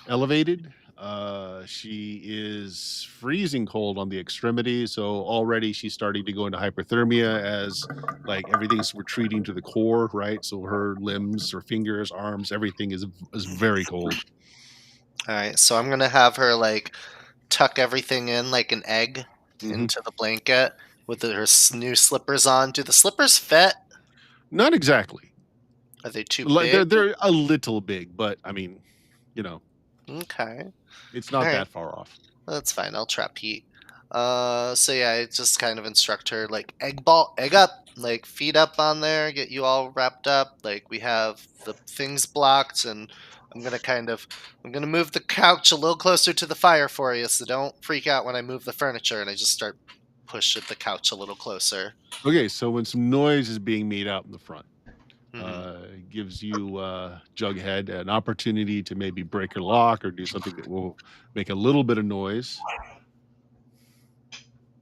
elevated. She is freezing cold on the extremities, so already she's starting to go into hyperthermia as like everything's retreating to the core, right? So her limbs, her fingers, arms, everything is very cold. All right. So I'm gonna have her like tuck everything in like an egg Mhm. into the blanket with her new slippers on. Do the slippers fit? Not exactly. Are they too Like big? they're a little big, but I mean, Okay. it's not Alright. that far off. That's fine. I'll trap heat. So yeah, I just kind of instruct her like egg up, like feet up on there, get you all wrapped up. Like we have the things blocked, and I'm gonna move the couch a little closer to the fire for you, so don't freak out when I move the furniture. And I just start pushing the couch a little closer. Okay, so when some noise is being made out in the front, gives you Jughead an opportunity to maybe break your lock or do something that will make a little bit of noise.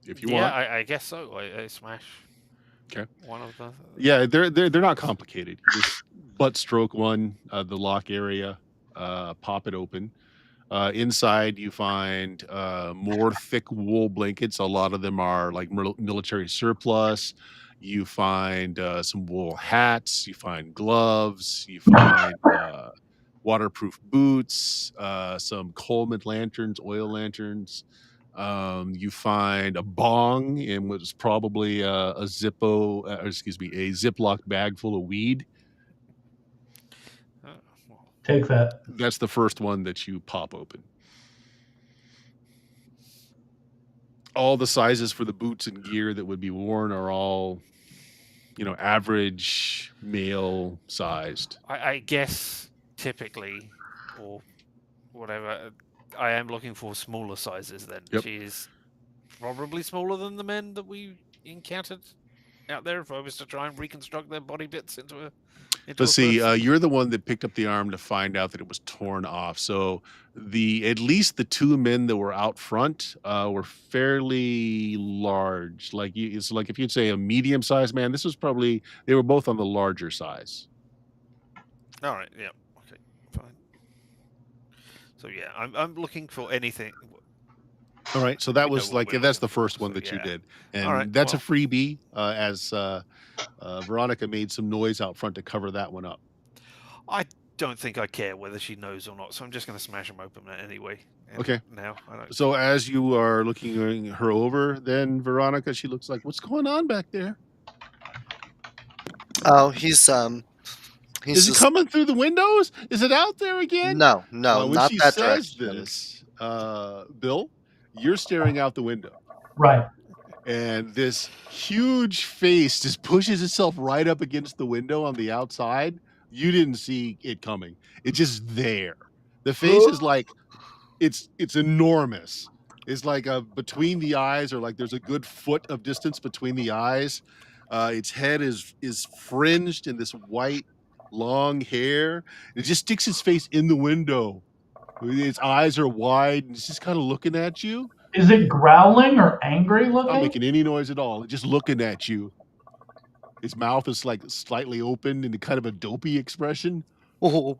If you yeah, want. I guess so. I smash. Okay. One of the. Yeah, they're not complicated. You just butt stroke the lock area, pop it open. Inside, you find more thick wool blankets. A lot of them are like military surplus. You find some wool hats. You find gloves. You find waterproof boots. Some Coleman lanterns, oil lanterns. You find a bong in what is probably a Ziploc bag full of weed. Well, Take that. That's the first one that you pop open. All the sizes for the boots and gear that would be worn are all, average male sized. I guess typically, or whatever, I am looking for smaller sizes then. Yep. She is probably smaller than the men that we encountered out there if I was to try and reconstruct their body bits into a But see, person. you're the one that picked up the arm to find out that it was torn off. So at least the 2 men that were out front were fairly large. It's like if you'd say a medium sized man, they were both on the larger size. All right, yeah, okay, fine. So yeah, I'm looking for anything. All right, so that We know was what we're that's the looking for, first one so that you yeah. did, All and right, that's a well. freebie. As Veronica made some noise out front to cover that one up. I don't think I care whether she knows or not, so I'm just going to smash them open anyway. Okay. Now I don't. So as you are looking her over, then Veronica, she looks like, "What's going on back there? Oh, he's Is it coming through the windows? Is it out there again?" No, When not she that says direction. this, Bill, you're staring out the window. Right. And this huge face just pushes itself right up against the window on the outside. You didn't see it coming. It's just there. The face is like It's enormous. It's like between the eyes, or like there's a good foot of distance between the eyes. Its head is fringed in this white long hair. It just sticks its face in the window. Its eyes are wide and it's just kind of looking at you. Is it growling or angry Not looking? making any noise at all. Just looking at you. Its mouth is like slightly open in kind of a dopey expression. Oh,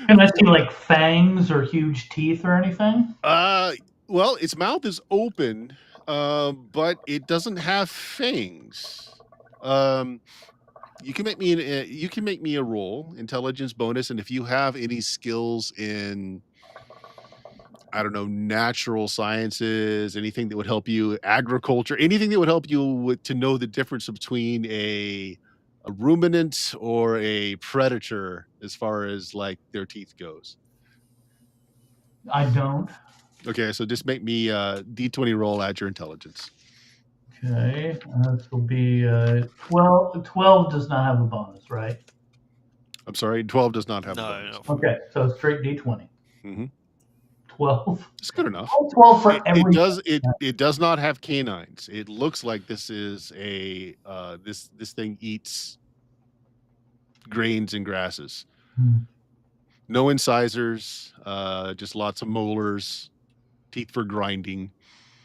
Can I see like fangs or huge teeth or anything? Well, its mouth is open, but it doesn't have fangs. You can make me a roll, intelligence bonus, and if you have any skills in, I don't know, natural sciences, anything that would help you, agriculture, anything that would help you to know the difference between a ruminant or a predator as far as like their teeth goes. I don't. Okay, so just make me a D20 roll, add your intelligence. Okay, this will be 12. 12 does not have a bonus, right? I'm sorry, 12 does not have a No, bonus. no. Okay, so straight D20. Mhm. 12. It's good enough. 12 for It every. does not have canines. It looks like this is a this thing eats grains and grasses. Hmm. No incisors, just lots of molars, teeth for grinding.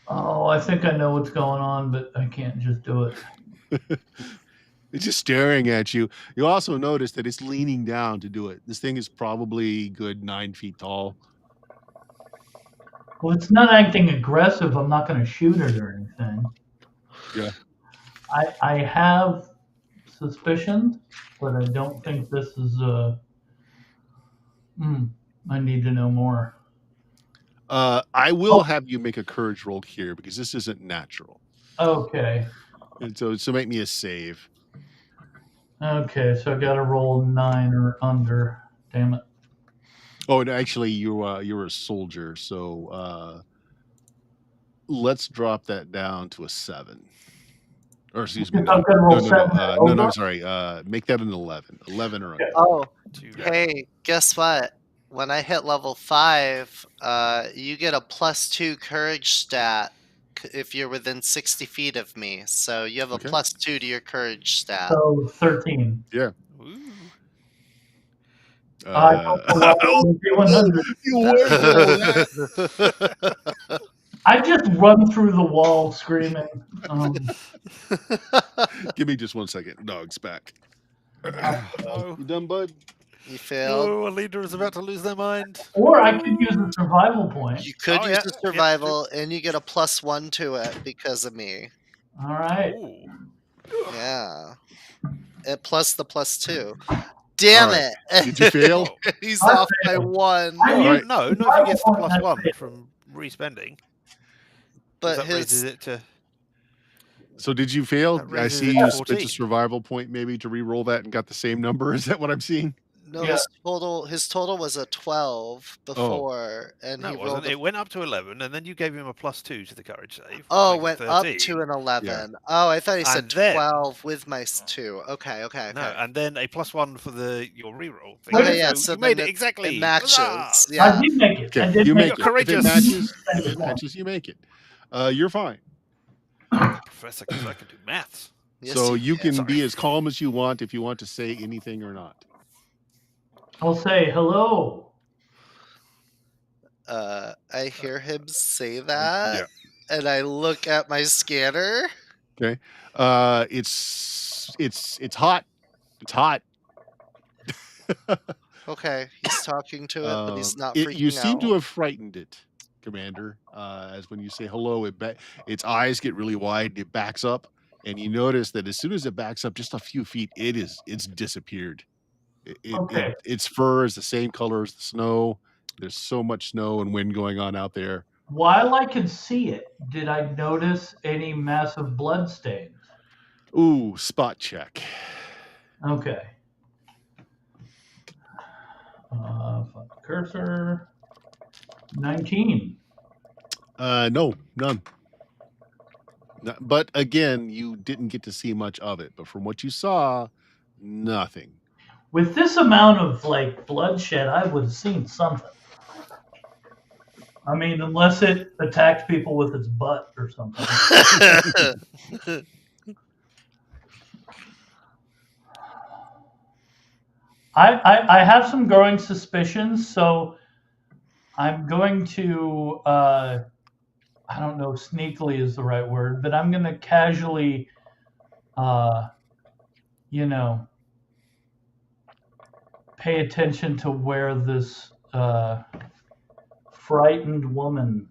Oh, I think I know what's going on, but I can't just do it. It's just staring at you. You also notice that it's leaning down to do it. This thing is probably good 9 feet tall. Well, it's not acting aggressive. I'm not going to shoot it or anything. Yeah. I have suspicions, but I don't think this is I need to know more. I will have you make a courage roll here because this isn't natural. Okay. And so make me a save. Okay, so I got to roll 9 or under. Damn it. Oh, and actually, you're a soldier, so let's drop that down to a 7. Or excuse me, I'm no, gonna roll 7 no. over? Sorry, make that an 11. 11 or under. oh, Two. hey, guess what? When I hit level 5, you get a +2 courage stat if you're within 60 feet of me. So you have a Okay. +2 to your courage stat. So 13. Yeah. Ooh. I don't know why it wouldn't be 100. You went for that. I just run through the wall screaming. Give me just 1 second. Dog's back. No. You done, bud? You failed. No, our leader is about to lose their mind. Or I could use a survival point. You could Oh, use yeah, the yeah, survival, and you get a +1 to it because of me. All right. Ooh. Yeah. Plus the +2. Damn All right. it! Did you fail? He's I off by failed. 1. I No, used no, not if he survival gets the point, I +1 failed. from respending. But that raises his it to. So did you fail? That I raises see it you to spent a 14. survival point maybe to re-roll that and got the same number. Is that what I'm seeing? no, Yeah. his total was a 12 before, and No, he it rolled wasn't. a It went up to 11, and then you gave him a +2 to the courage save. which Oh, makes it went up 13. to an 11. Oh, I thought he said And then- 12 with my 2. Okay. No, and then a +1 for your reroll thing. Okay, yeah, so you made then it exactly. It matches. Huzzah! Yeah. I did make it. I Okay, did you make make You're it. If it courageous. matches, you make it. You're fine. Professor, because I can do maths. Yes, So you can Sorry. be as calm as you want if you want to say anything or not. I'll say hello. I hear him say that, Yeah. and I look at my scanner. Okay. It's hot. It's hot. Okay, he's talking to it, but he's not freaking You seem out. to have frightened it, Commander. As when you say hello, its eyes get really wide. It backs up, and you notice that as soon as it backs up just a few feet, it's disappeared. Okay. Its fur is the same color as the snow. There's so much snow and wind going on out there. While I could see it, did I notice any massive blood stains? Ooh, spot check. Okay. Cursor. 19. No, none. But again, you didn't get to see much of it. But from what you saw, nothing. With this amount of bloodshed, I would have seen something. I mean, unless it attacks people with its butt or something. I have some growing suspicions, so I'm going to, I don't know, sneakily is the right word, but I'm going to casually, you know, pay attention to where this frightened woman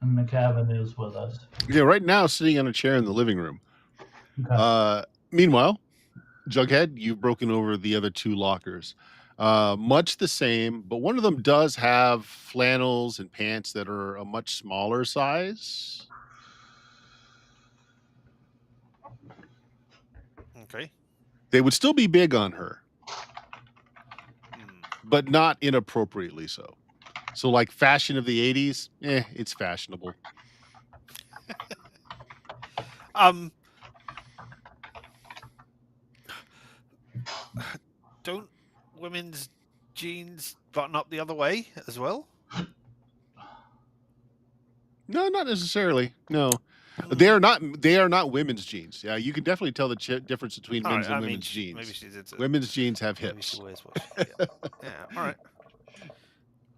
in the cabin is with us. Yeah, right now sitting on a chair in the living room. Okay. Meanwhile, Jughead, you've broken over the other two lockers. Much the same, but one of them does have flannels and pants that are a much smaller size. Okay. They would still be big on her, Hmm. but not inappropriately so. So, like fashion of the 80s, it's fashionable. Don't women's jeans button up the other way as well? No, not necessarily. No, they are not. They are not women's jeans. Yeah, you can definitely tell the difference between All men's right, and I mean, women's jeans. maybe she did. Women's jeans have Maybe she hips. wears what she. Yeah. All right.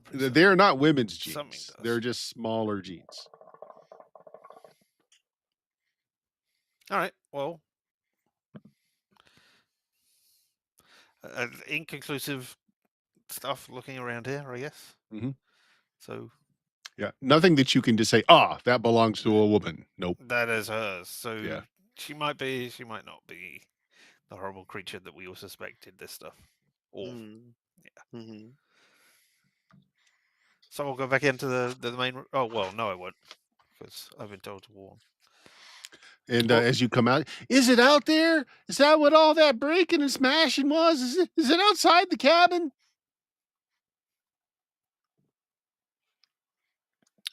Pretty They are not women's Something jeans. does. They're just smaller jeans. All right. Well, inconclusive stuff looking around here, I guess. Mhm. So Yeah, nothing that you can just say, that belongs to a woman. Nope. that is hers. So Yeah. she might be, she might not be the horrible creature that we all suspected this stuff. Or Mhm. so we'll go back into the main. Oh well, no, I won't, because I've been told to warn. And Well- as you come out, is it out there? Is that what all that breaking and smashing was? Is it outside the cabin?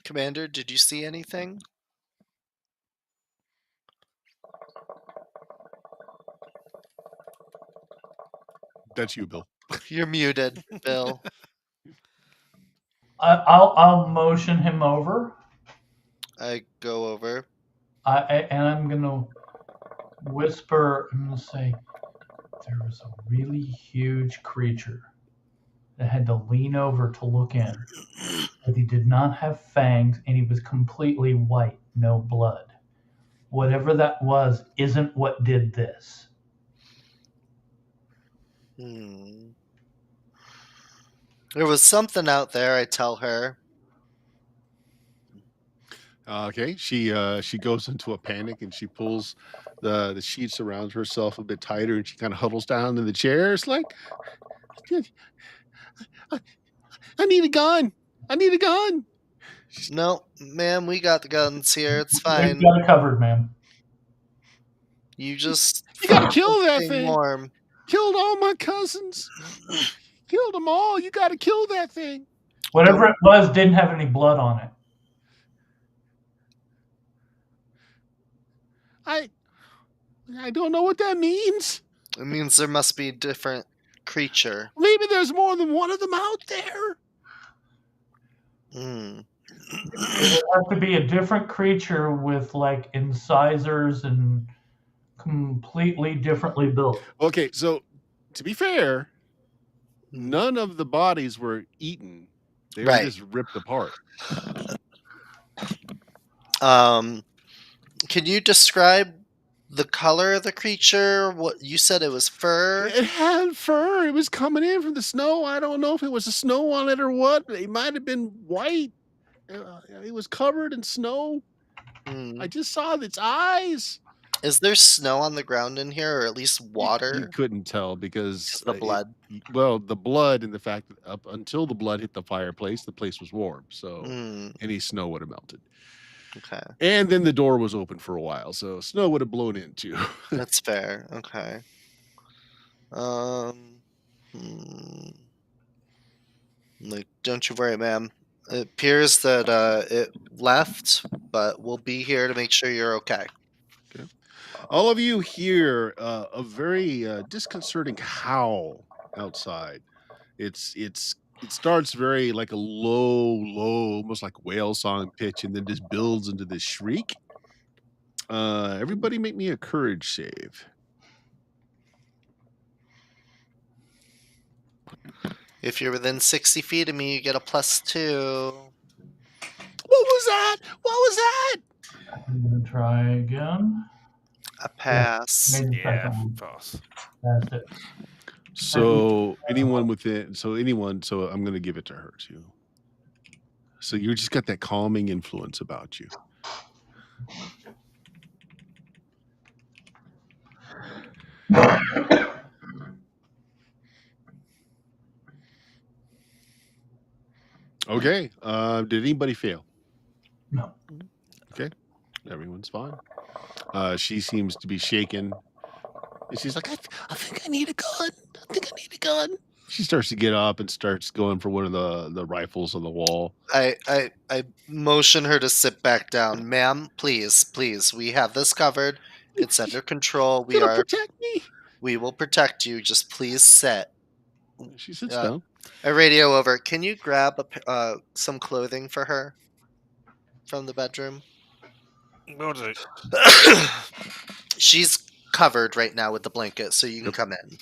Commander, did you see anything? That's you, Bill. You're muted, Bill. I'll motion him over. I go over. And I'm gonna whisper. I'm gonna say, there was a really huge creature that had to lean over to look in, but he did not have fangs, and he was completely white, no blood. Whatever that was isn't what did this. There was something out there, I tell her. Okay, she goes into a panic and she pulls the sheets around herself a bit tighter and she kind of huddles down in the chair. It's like, I need a gun. I need a gun. No, ma'am, we got the guns here. It's We've fine. got it covered, ma'am. You just You gotta focus kill on that staying thing. warm. Killed all my cousins. Killed them all. You gotta kill that thing. Whatever it was didn't have any blood on it. I don't know what that means. It means there must be a different creature. Maybe there's more than one of them out there. Mm. It would have to be a different creature with like incisors and completely differently built. Okay, so to be fair, none of the bodies were eaten. They were Right. just ripped apart. Can you describe the color of the creature? What you said it was fur? It had fur. It was coming in from the snow. I don't know if it was the snow on it or what. It might have been white. It was covered in snow. I just saw its eyes. Is there snow on the ground in here, or at least water? You couldn't tell because the blood. The blood and the fact that up until the blood hit the fireplace, the place was warm. So any snow would have melted. Okay. And then the door was open for a while, so snow would have blown in too. That's fair. Okay. Like, don't you worry, ma'am. It appears that it left, but we'll be here to make sure you're okay. Okay. All of you hear a very disconcerting howl outside. It starts very like a low almost like whale song pitch, and then just builds into this shriek. Everybody make me a courage save. If you're within 60 feet of me, you get a +2. What was that? What was that? I'm gonna try again. A pass. Made the Yeah, second one. pass. That's it. So anyone within, so I'm going to give it to her too. So you just got that calming influence about you. Okay. Did anybody fail? No. Okay. Everyone's fine. She seems to be shaken. And she's like, I think I need a gun. I think I need a gun. She starts to get up and starts going for one of the rifles on the wall. I motion her to sit back down. Ma'am, please, we have this covered. It's under control. Protect me. We will protect you. Just please sit. She sits down. I radio over. Can you grab some clothing for her from the bedroom? Will do. She's covered right now with the blanket, so you can come in.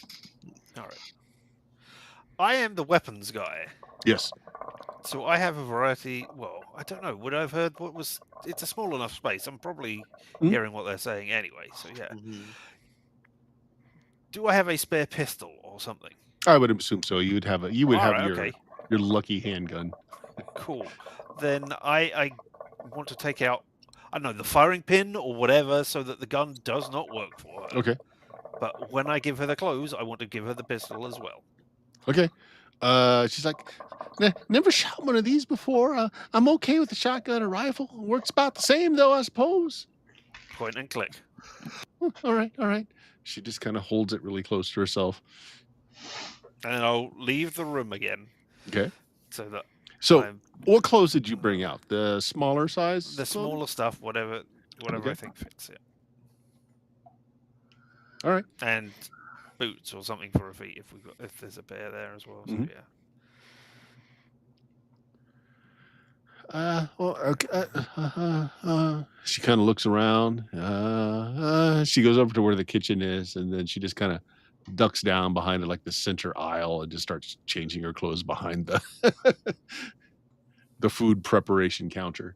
All right. I am the weapons guy. Yes. So I have a variety. Well, I don't know. Would I have heard what was? It's a small enough space. I'm probably hearing what they're saying anyway. So yeah. Mm-hmm. Do I have a spare pistol or something? I would assume so. You would have Okay. your lucky handgun. Cool. Then I want to take out, I don't know, the firing pin or whatever, so that the gun does not work for her. Okay. But when I give her the clothes, I want to give her the pistol as well. Okay. She's like, never shot one of these before. I'm okay with a shotgun or rifle. Works about the same though, I suppose. Point and click. All right. She just kind of holds it really close to herself. And then I'll leave the room again. Okay. So what clothes did you bring out? The smaller size? The smaller stuff, whatever Okay. I think fits. Yeah. All right. And boots or something for her feet if there's a pair there as well. So Mhm. yeah. She kind of looks around. She goes over to where the kitchen is, and then she just kind of ducks down behind it, like the center aisle, and just starts changing her clothes behind the the food preparation counter.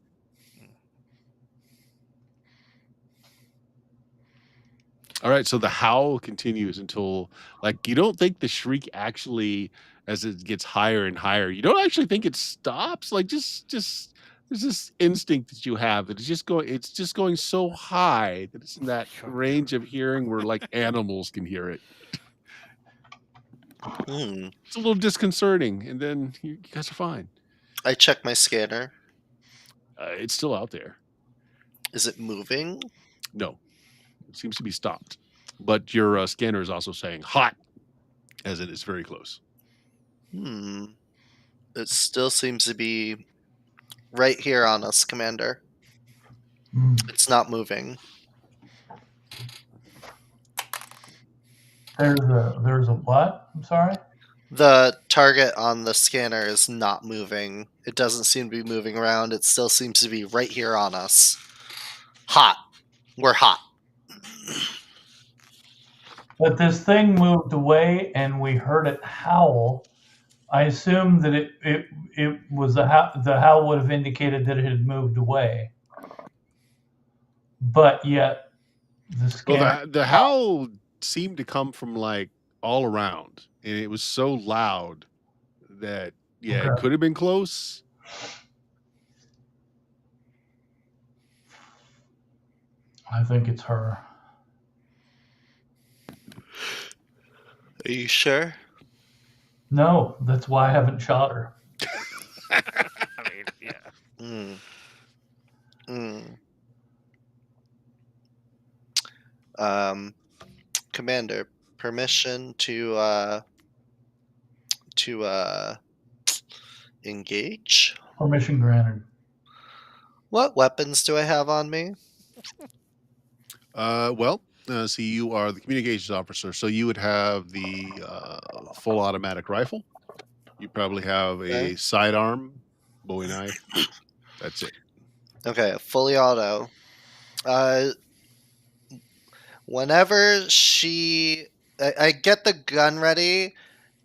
All right, so the howl continues until, like, you don't think the shriek actually, as it gets higher and higher, you don't actually think it stops. Like, just there's this instinct that you have that it's just going so high that it's in that range of hearing where like animals can hear it. It's a little disconcerting, and then you guys are fine. I check my scanner. It's still out there. Is it moving? No, it seems to be stopped. But your scanner is also saying hot, as it is very close. It still seems to be right here on us, Commander. It's not moving. There's a what? I'm sorry? The target on the scanner is not moving. It doesn't seem to be moving around. It still seems to be right here on us. Hot. We're hot. But this thing moved away and we heard it howl. I assume that it was the howl would have indicated that it had moved away. But yet the scanner... Well, the howl seemed to come from like all around, and it was so loud that it could have been close. I think it's her. Are you sure? No, that's why I haven't shot her. I mean, yeah. Commander, permission to engage? Permission granted. What weapons do I have on me? See, you are the communications officer, so you would have the full automatic rifle. You probably have a sidearm Bowie knife. That's it. Okay, fully auto. Whenever I get the gun ready,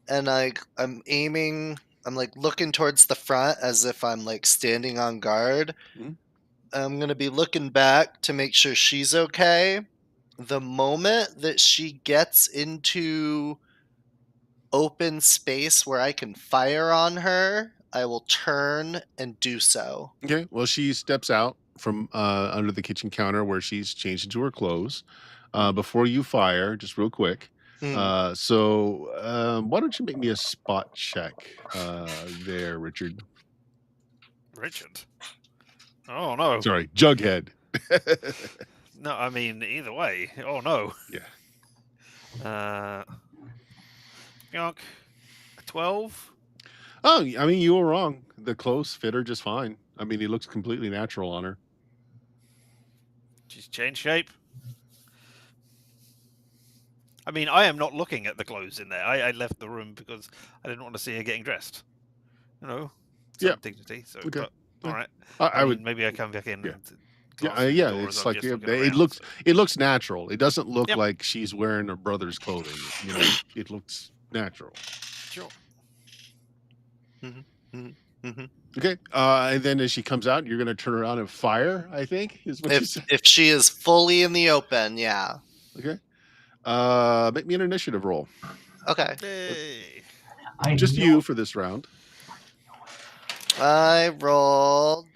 and I'm aiming. I'm like looking towards the front as if I'm like standing on guard. Mhm. I'm gonna be looking back to make sure she's okay. The moment that she gets into open space where I can fire on her, I will turn and do so. Okay. Well, she steps out from under the kitchen counter where she's changed into her clothes. Before you fire, just real quick. Mm. Why don't you make me a spot check there, Richard? Richard. Oh no. Sorry, Jughead. No, I mean either way. Oh no. Yeah. Yonk. 12. Oh, I mean, you were wrong. The clothes fit her just fine. I mean, he looks completely natural on her. She's changed shape. I mean, I am not looking at the clothes in there. I left the room because I didn't want to see her getting dressed. You know, some Yeah. dignity. So, Okay. but, Yeah. all right. I mean, would. maybe I come back in. Yeah. And Yeah, glass the yeah. door as It's I'm like just looking it around, looks. so- It looks natural. It doesn't look Yep. like she's wearing her brother's clothing. You know, it looks natural. Sure. Okay. And then as she comes out, you're going to turn around and fire. I think is what you said. If she is fully in the open, yeah. Okay. Make me an initiative roll. Okay. Hey. Just you for this round. I rolled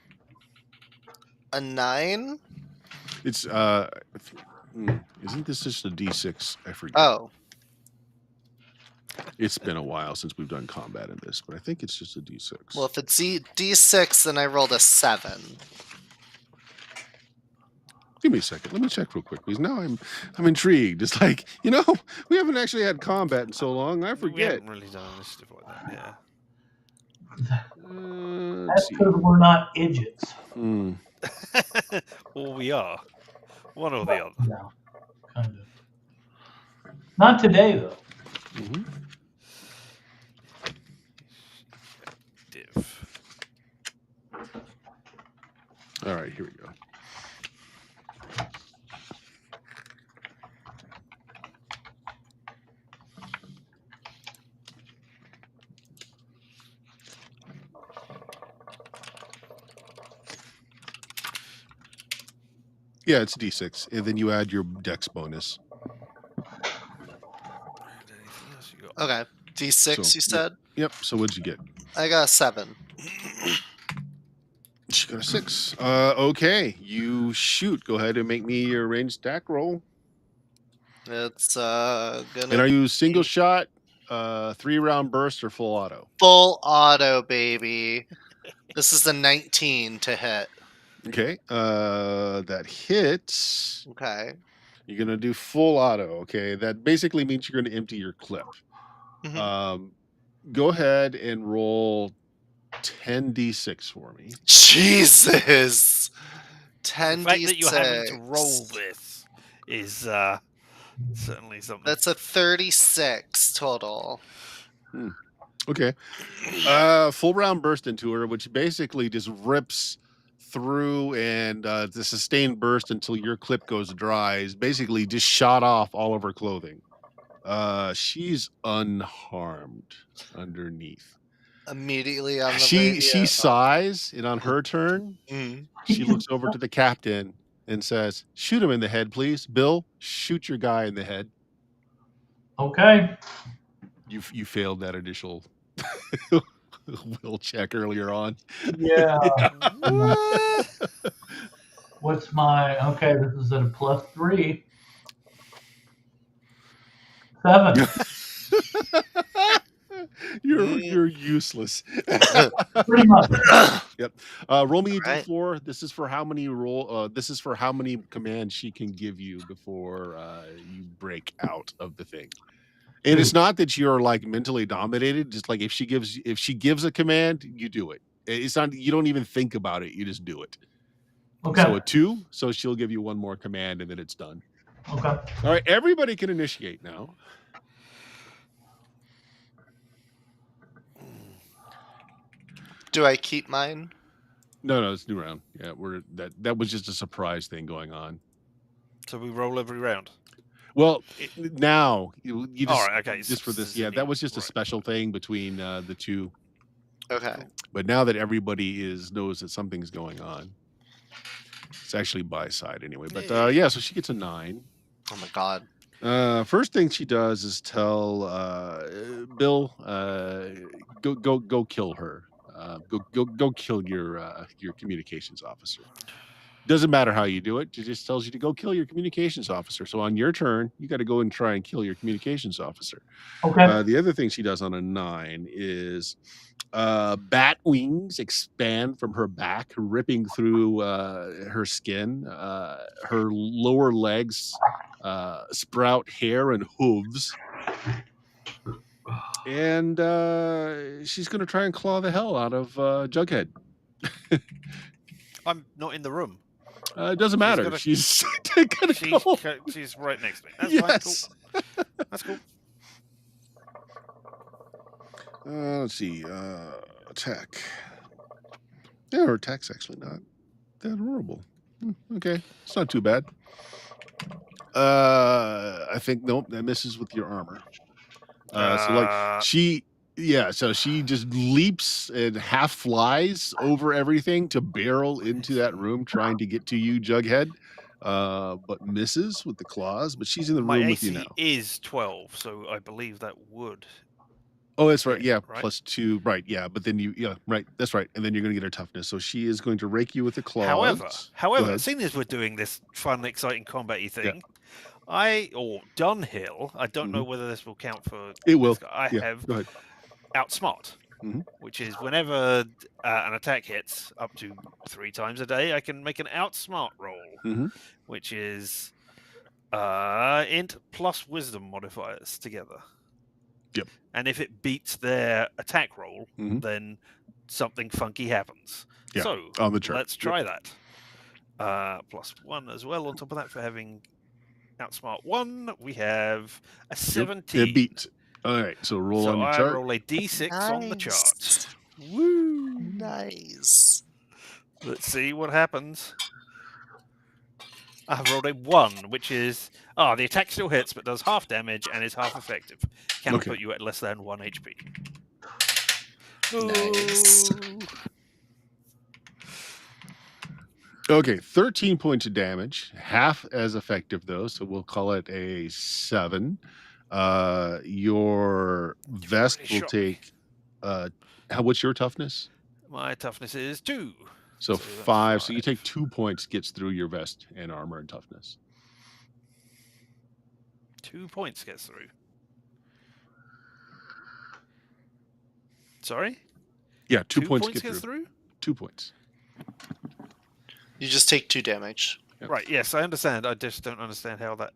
a 9. It's isn't this just a D6? I forget. Oh, It's been a while since we've done combat in this, but I think it's just a D6. well, if it's D6, then I rolled a 7. Give me a second. Let me check real quick because now I'm intrigued. It's like, we haven't actually had combat in so long. I We forget. haven't really done initiative like that. Let's That's see. because we're not idiots. Yeah. Well, we are. One or the other. Yeah, kind of. Not today, though. Mhm. Div. All right, here we go. Yeah, it's D6, and then you add your dex bonus. Anything else you got? Okay. D6, So, you said? Yep. So what'd you get? I got a 7. She got a 6. Okay, you shoot. Go ahead and make me your ranged attack roll. It's And gonna are you single be shot, 3-round burst, or full auto? full auto, baby. This is a 19 to hit. Okay, that hits. Okay. You're gonna do full auto. Okay, that basically means you're gonna empty your clip. Mhm. Go ahead and roll 10d6 for me. Jesus. The 10d6. fact that you're having to roll this is certainly something. That's a 36 total. Okay. Full round burst into her, which basically just rips through, and the sustained burst until your clip goes dry is basically just shot off all of her clothing. She's unharmed underneath. Immediately on the She radio. sighs, and on her turn, Mm. she looks over to the captain and says, "Shoot him in the head, please. Bill, shoot your guy in the head." Okay. You failed that initial will check earlier on. Yeah. What? What's my... Okay, this is at a +3. 7. You're useless. Pretty much. Yep. Roll me a Right. d4. This is for how many this is for how many commands she can give you before you break out of the thing. And it's not that you're like mentally dominated. Just like if she gives a command, you do it. It's not, you don't even think about it. You just do it. Okay. So a 2. So she'll give you one more command and then it's done. Okay. All right. Everybody can initiate now. Do I keep mine? No, it's new round. Yeah, that was just a surprise thing going on. So we roll every round. Well, now you just All right, okay. just for so this. it's a Yeah, that new- was just a right. special thing between the two. Okay. Cool. But now that everybody knows that something's going on, it's actually by side anyway. But yeah, so she gets a 9. Oh my god. First thing she does is tell Bill, go kill her. Go kill your communications officer. Doesn't matter how you do it. It just tells you to go kill your communications officer. So on your turn, you got to go and try and kill your communications officer. Okay. The other thing she does on a 9 is bat wings expand from her back, ripping through her skin. Her lower legs sprout hair and hooves. And she's going to try and claw the hell out of Jughead. I'm not in the room. It doesn't matter. She's gonna go. She's right next to me. That's Yes. fine. Cool. That's cool. Let's see. Attack. Yeah, her attack's actually not that horrible. Okay, it's not too bad. I think nope, that misses with your armor. So like so she just leaps and half flies over everything to barrel into that room, trying to get to you, Jughead. But misses with the claws. But she's in the room with you now. My AC is 12, so I believe that would. Oh, that's right. hit, Yeah, right? +2. Right. Yeah, but then right. That's right. And then you're going to get her toughness. So she is going to rake you with the claws. However, seeing as we're doing this fun, exciting combat-y thing, Dunhill, I don't know whether this will count for. It will. I have Go ahead. Outsmart, which is whenever an attack hits up to 3 times a day, I can make an Outsmart roll, which is int plus wisdom modifiers together. Yep. And if it beats their attack roll, then something funky happens. Yeah, so on the chart. Let's try that. +1 as well on top of that for having Outsmart 1. We have a 17. It beats. All right, so roll on your chart. I roll a d6 on the chart. Woo! Nice. Let's see what happens. I've rolled a 1, which is the attack still hits but does half damage and is half effective. Can put you at less than 1 HP. Nice. Okay, 13 points of damage, half as effective though, so we'll call it a 7. Your vest will take what's your toughness? My toughness is 2. So 5. So you take 2 points, gets through your vest and armor and toughness. 2 points gets through. Sorry? Yeah, 2 points gets through. 2 points. You just take 2 damage. Yep. Right, yes, I understand. I just don't understand how that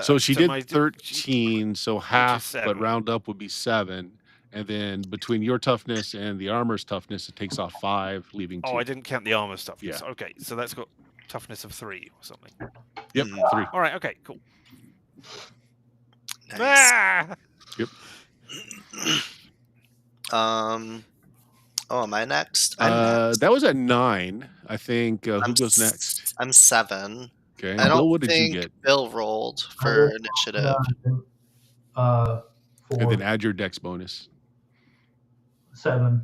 so she did 13, so half, but round up would be 7. And then between your toughness and the armor's toughness, it takes off 5, leaving 2. Oh, I didn't count the armor's toughness. Yeah. Okay, so that's got toughness of 3 or something. Yep, 3. All right, okay, cool. Nice. Ah! Yep. Oh, am I next? That was at 9. I think who goes next? I'm 7. Okay. I don't Bill, what did think you get? Bill rolled for initiative. 4. And then add your dex bonus. 7.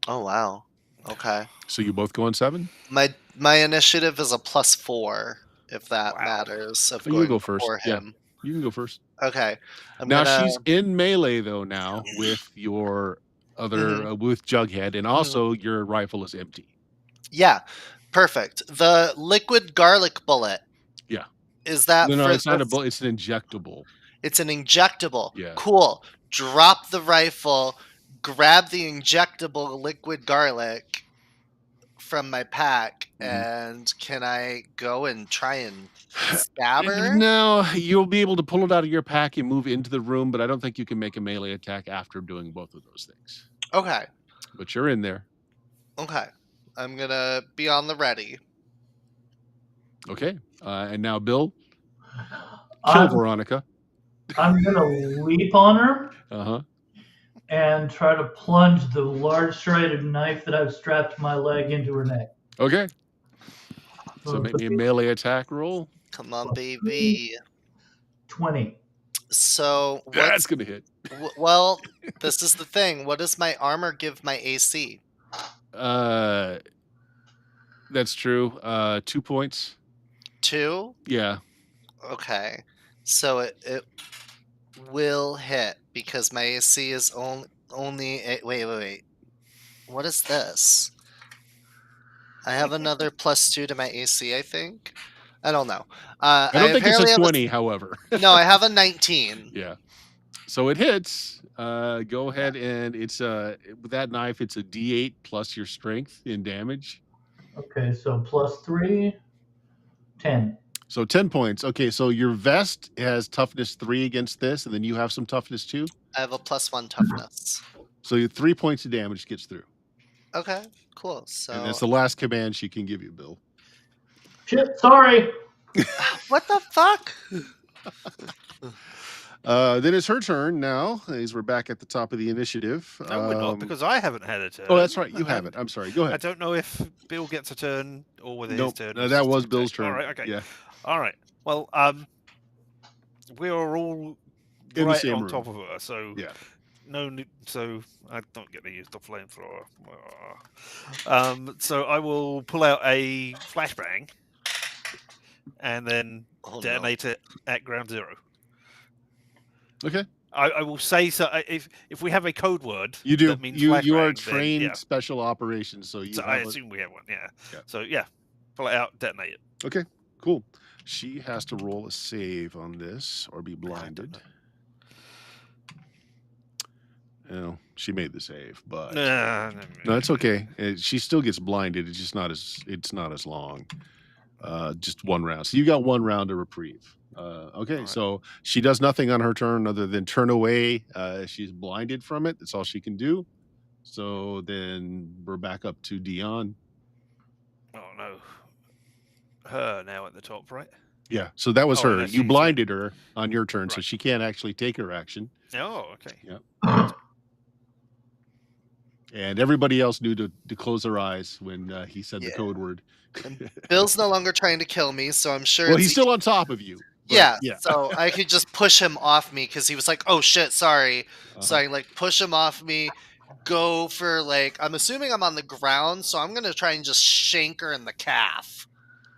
Oh wow. Okay. So you both go on 7? My initiative is a +4, if that matters. Of you going go first. before him. Yeah, you can go first. Okay. She's in melee though now with your other with Jughead, and also your rifle is empty. Yeah, perfect. The liquid garlic bullet. Yeah. Is that no? for It's not a bullet. It's an injectable. It's an injectable. Yeah. Cool. Drop the rifle. Grab the injectable liquid garlic from my pack, and can I go and try and stab her? No, you'll be able to pull it out of your pack and move into the room, but I don't think you can make a melee attack after doing both of those things. Okay. But you're in there. Okay. I'm going to be on the ready. Okay. And now, Bill, kill Veronica. I'm going to leap on her. Uh-huh. and try to plunge the large serrated knife that I've strapped to my leg into her neck. Okay. So So make me a melee attack roll. Come on, baby. 20. So That's what's gonna hit. well? This is the thing. What does my armor give my AC? That's true. 2 points. 2. Yeah. Okay. So it will hit because my AC is only wait. What is this? I have another +2 to my AC, I think. I don't know. I don't think it's a 20, however. No, I have a 19. Yeah. So it hits. Go ahead and it's with that knife, it's a D8 plus your strength in damage. Okay, so +3, 10. So 10 points. Okay, so your vest has toughness 3 against this, and then you have some toughness 2. I have a +1 toughness. So your 3 points of damage gets through. Okay, cool. So And that's the last command she can give you, Bill. Shit, sorry. what the fuck? Then it's her turn now, as we're back at the top of the initiative. No, we're not, because I haven't had a turn. Oh, that's right. You have and it. I'm sorry. Go I ahead. don't know if Bill gets a turn or whether his Nope. turn. No, that just was to Bill's attack. turn. All right. Okay. Yeah. All right. Well, we are all In the right same on room. top of her, so Yeah. no need. So I don't get to use the flamethrower. So I will pull out a flashbang and then detonate it at ground zero. Okay. I will say so. If we have a code word, You do. That means You are flashbang, trained then, yeah. special operations, so you So have I a- assume we have one. Yeah. Yeah. So yeah, pull it out, detonate it. Okay, cool. She has to roll a save on this or be blinded. Oh, she made the save, but no, it's okay. She still gets blinded. It's just not as long. Just one round. So you got one round of reprieve. Okay, Right. so she does nothing on her turn other than turn away. She's blinded from it. That's all she can do. So then we're back up to Dion. Oh no. Her now at the top, right? Yeah, so that was Oh, her. that's You she, blinded her on your turn, so Right. she can't actually take her action. Oh, okay. Yeah. And everybody else knew to close their eyes when he said the Yeah. code word. Bill's no longer trying to kill me, so I'm sure Well, it's he's still on top of you. but yeah, so I could just push him off me because he was like, "Oh shit, sorry." So I like push him off me, go for like I'm assuming I'm on the ground, so I'm gonna try and just shank her in the calf.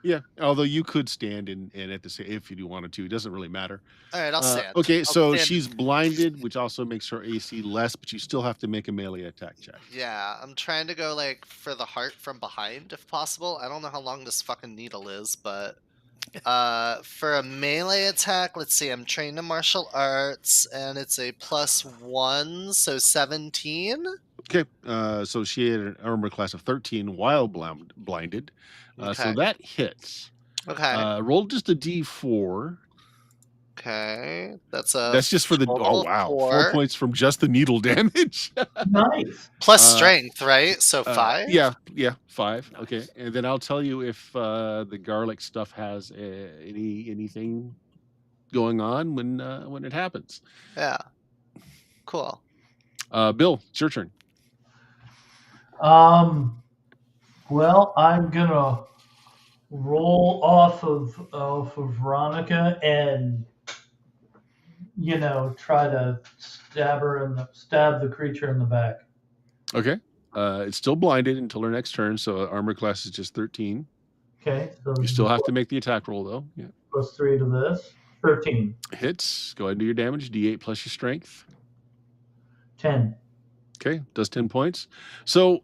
Yeah, although you could stand and at the same if you wanted to, it doesn't really matter. All right, I'll stand. Okay, I'll so stand. she's blinded, which also makes her AC less, but you still have to make a melee attack check. Yeah, I'm trying to go like for the heart from behind if possible. I don't know how long this fucking needle is, but for a melee attack, let's see, I'm trained in martial arts and it's a +1, so 17. Okay, so she had an armor class of 13 while blinded. So Okay. that hits. Okay. Roll just a D4. Okay. That's just for the total of 4 points from just the needle damage. Nice. plus strength, right? So 5? Yeah, 5. Okay, and then I'll tell you if the garlic stuff has anything going on when it happens. Yeah. Cool. Bill, it's your turn. Well, I'm gonna roll off of Veronica and try to stab the creature in the back. Okay. It's still blinded until her next turn, so armor class is just 13. Okay, so You still have to make the attack roll though. Yeah. +3 to this. 13. Hits. Go ahead and do your damage. D8 plus your strength. 10. Okay, does 10 points. So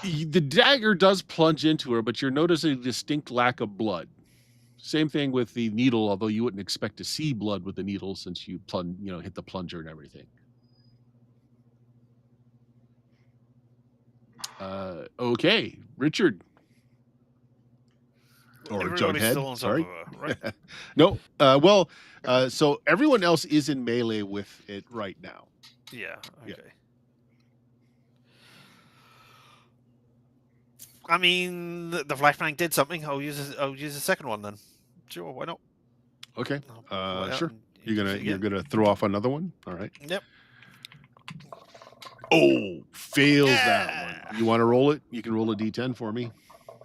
the dagger does plunge into her, but you're noticing a distinct lack of blood. Same thing with the needle, although you wouldn't expect to see blood with the needle since you hit the plunger and everything. Okay, Richard. Or Everybody's Jughead. still on top Sorry. of her, right? No. So everyone else is in melee with it right now. Yeah. Yeah. Okay. I mean, the flashbang did something. I'll use a second one then. Sure, why not? Okay. I'll pull it out Sure. and You're gonna throw off another one. All right. Yep. Oh, fails that one. You want to roll it? You can roll a d10 for me.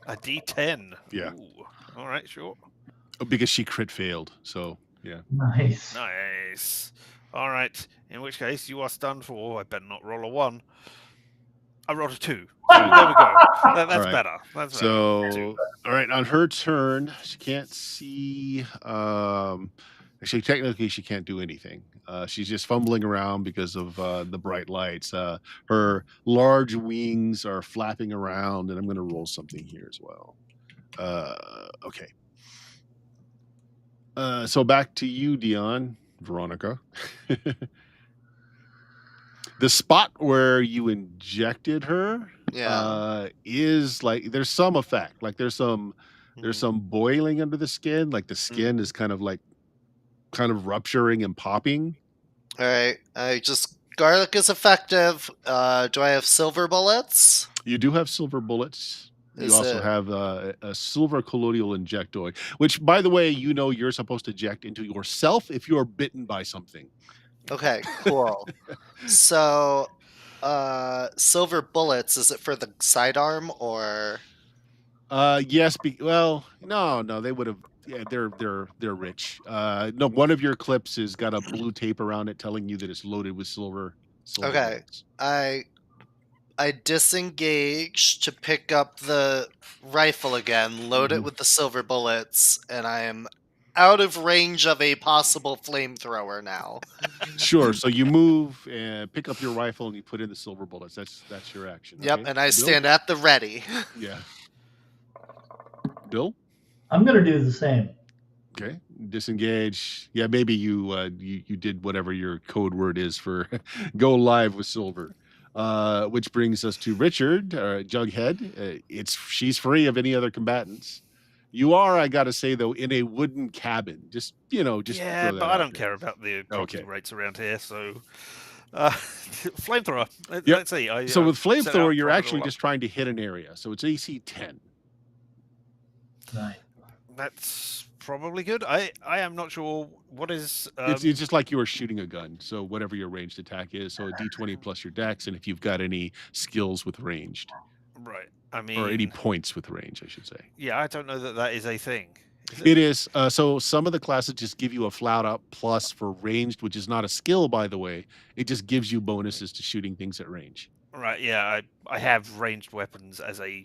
A D10. Yeah. Ooh. All right, sure. Oh, because she crit failed. So yeah. Nice. Nice. All right. In which case, you are stunned for. I better not roll a 1. I rolled a 2. There we go. That's All right. better. That's So better. all right, on her turn, she can't see. Actually, technically, she can't do anything. She's just fumbling around because of the bright lights. Her large wings are flapping around, and I'm going to roll something here as well. Okay. So back to you, Dion, Veronica. The spot where you injected her is like there's some effect. Like there's some boiling under the skin. Like the skin is kind of rupturing and popping. All right. Garlic is effective. Do I have silver bullets? You do have silver bullets. You also have a silver colloidal injectoid, which, by the way, you're supposed to inject into yourself if you're bitten by something. Okay, cool. So, silver bullets, is it for the sidearm or? Yes. No, they would have. Yeah, they're rich. No, one of your clips has got a blue tape around it telling you that it's loaded with silver. Okay, bullets. I disengage to pick up the rifle again, load it with the silver bullets, and I am out of range of a possible flamethrower now. Sure. So you move and pick up your rifle and you put in the silver bullets. That's your action. Yep, okay? and I Bill? stand at the ready. Yeah. Bill? I'm going to do the same. Okay. Disengage. Yeah, maybe you did whatever your code word is for go live with silver. Which brings us to Richard, Jughead. She's free of any other combatants. You are, I gotta say though, in a wooden cabin. Just Yeah, throw that but I out don't there. care about the property Okay. rates around here. So, flamethrower. Yep. Let's see. So with set out, flamethrower, you're prop it actually all up. just trying to hit an area. So it's AC 10. Nice. That's probably good. I am not sure what is. It's just like you were shooting a gun. So whatever your ranged attack is, so a D20 plus your dex, and if you've got any skills with ranged, right. I mean, or any points with range, I should say. Yeah, I don't know that is a thing. It is. So some of the classes just give you a flat out plus for ranged, which is not a skill, by the way. It just gives you bonuses to shooting things at range. Right. Yeah. I have ranged weapons as a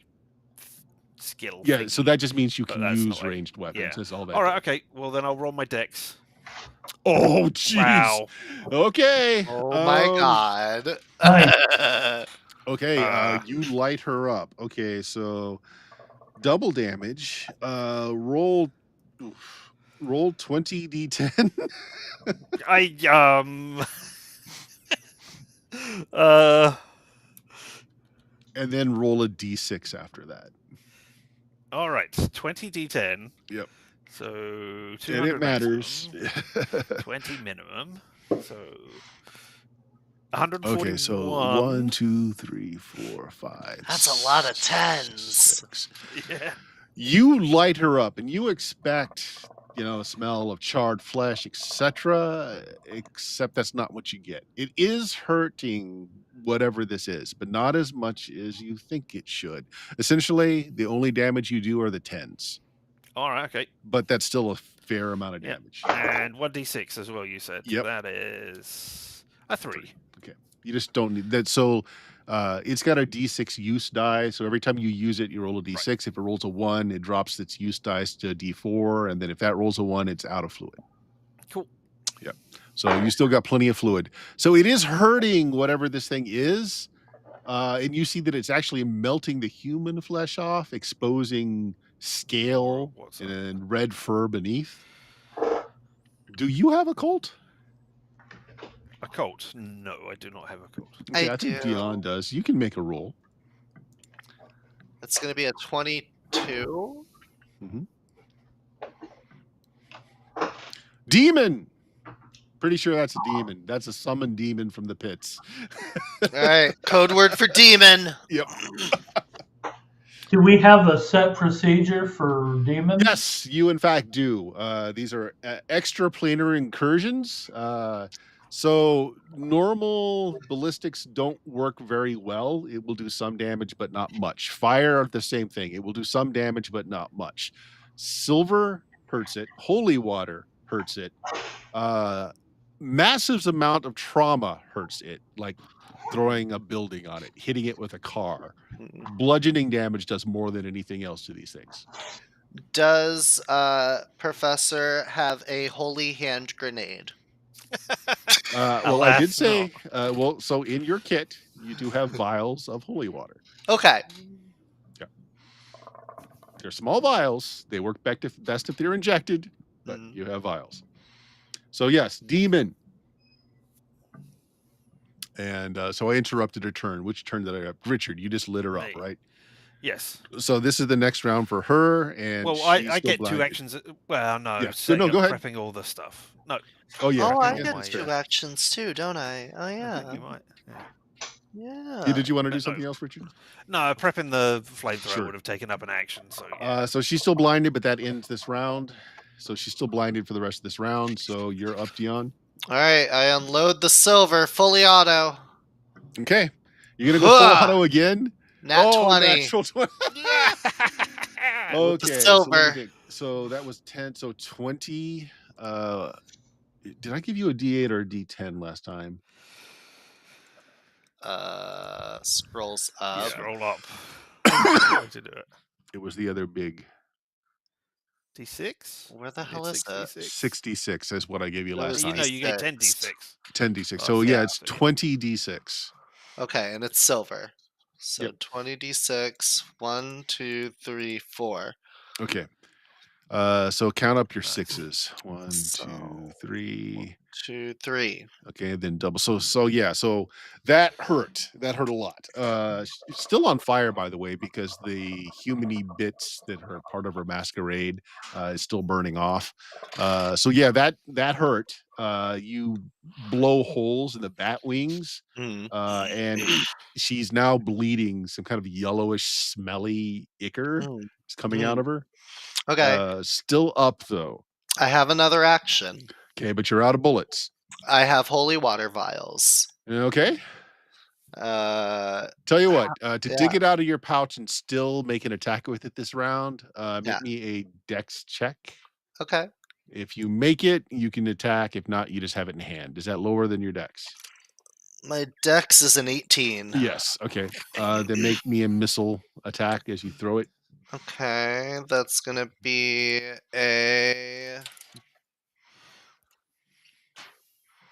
skill. Yeah. thingy, So that just means you but can that's use not like- ranged weapons. yeah. That's all that. All right. Okay. Well, then I'll roll my dex. Oh, jeez. Wow. Okay. Oh my god. Nice. Okay. You light her up. Okay. So double damage. Roll 20 d10. And then roll a d6 after that. All right. 20 d10. Yep. So 200 And it matters. maximum, 20 minimum. So 141. Okay, so 1, 2, 3, 4, 5. That's a lot of 10s. 6. Yeah. You light her up, and you expect, a smell of charred flesh, etc. Except that's not what you get. It is hurting whatever this is, but not as much as you think it should. Essentially, the only damage you do are the 10s. All right. Okay. But that's still a fair amount of Yep. damage. And 1d6 as well. You said. Yep. That is a 3. Okay. You just don't need that. So it's got a d6 use die. So every time you use it, you roll a d6. Right. If it rolls a 1, it drops its use dice to d4. And then if that rolls a 1, it's out of fluid. Cool. Yep. So you still got plenty of fluid. So it is hurting whatever this thing is. And you see that it's actually melting the human flesh off, exposing scale and red fur beneath. Do you have a Colt? A Colt? No, I do not have a Colt. Okay, I think Dion does. You can make a roll. That's going to be a 22. Demon! Pretty sure that's a demon. That's a summoned demon from the pits. All right, code word for demon. Yep. Do we have a set procedure for demons? Yes, you in fact do. These are extraplanar incursions. So normal ballistics don't work very well. It will do some damage, but not much. Fire, the same thing. It will do some damage, but not much. Silver hurts it. Holy water hurts it. Massive amount of trauma hurts it, like throwing a building on it, hitting it with a car. Bludgeoning damage does more than anything else to these things. Does Professor have a holy hand grenade? Well, I did Alas, say, so in your kit, you do have vials of holy water. Okay. They're small vials. They work best if they're injected, but Mm. you have vials. So yes, demon. And so I interrupted her turn. Which turn did I have? Richard, you just lit her up, Me. right? Yes. So this is the next round for her, and Well, she's I still get two blinded. actions. Well, no, Yeah. setting No, up, go ahead. prepping all the stuff. No. Oh yeah. Oh, I all get my, 2 actions too, don't I? Oh I yeah. think you might. Yeah. Yeah. Yeah, did you want to do No. something else, Richard? No, prepping the flamethrower Sure. would have taken up an action. So yeah. So she's still blinded, but that ends this round. So she's still blinded for the rest of this round. So you're up, Dion. All right, I unload the silver, fully auto. Okay. You're gonna go full Huh. auto again? Nat 20 natural 20. with Okay. the So, let me silver. think. So that was 10. So 20. Did I give you a D8 or a D10 last time? Scrolls up. Scroll up. To do it. It was the other big D6. Where the hell is it? 66 is what I gave you last You time. know, you get 10 D6. D6. 10d6. Oh, So yeah, yeah, it's I forget. 20d6. Okay, and it's silver. So Yep. 20d6. 1, 2, 3, 4. Okay. So count up your Nice. sixes. 1, 2, 3. 2, 3. Okay, then double. So yeah, so that hurt. That hurt a lot. Still on fire, by the way, because the humany bits that are part of her masquerade is still burning off. So yeah, that hurt. You blow holes in the bat wings, Hmm. and she's now bleeding. Some kind of yellowish, smelly ichor Mm. is coming out of her. Okay, Still up though. I have another action. Okay, but you're out of bullets. I have holy water vials. Okay. Uh, Tell you what, to yeah. dig it out of your pouch and still make an attack with it this round, Yeah. make me a dex check. Okay. If you make it, you can attack. If not, you just have it in hand. Is that lower than your dex? My dex is an 18. Yes. Okay. Then make me a missile attack as you throw it. Okay, that's gonna be a.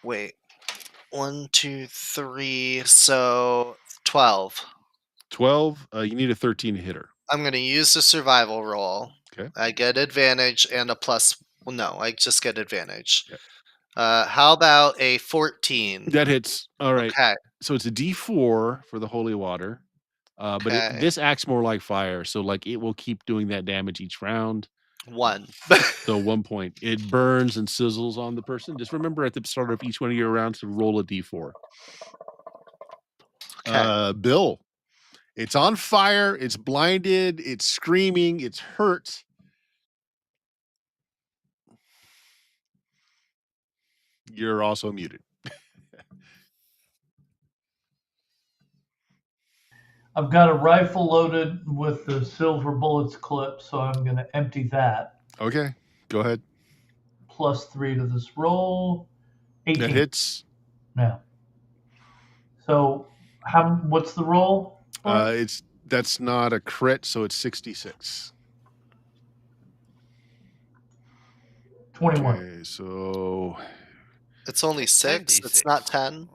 Wait. 1, 2, 3. So 12. 12. You need a 13 hitter. I'm gonna use the survival roll. Okay. I get advantage and a plus. Well, no, I just get advantage. Okay. How about a 14? That hits. All right. Okay. So it's a D4 for the holy water. But Okay. this acts more like fire, so like it will keep doing that damage each round. 1. So 1 point. It burns and sizzles on the person. Just remember at the start of each one of your rounds to roll a D4. Okay. Bill, it's on fire. It's blinded. It's screaming. It's hurt. You're also muted. I've got a rifle loaded with the silver bullets clip, so I'm going to empty that. Okay, go ahead. +3 to this roll. 18. That hits. Yeah. So, what's the roll? That's not a crit, so it's 66. 21. Okay, so It's only 6. It's not 10.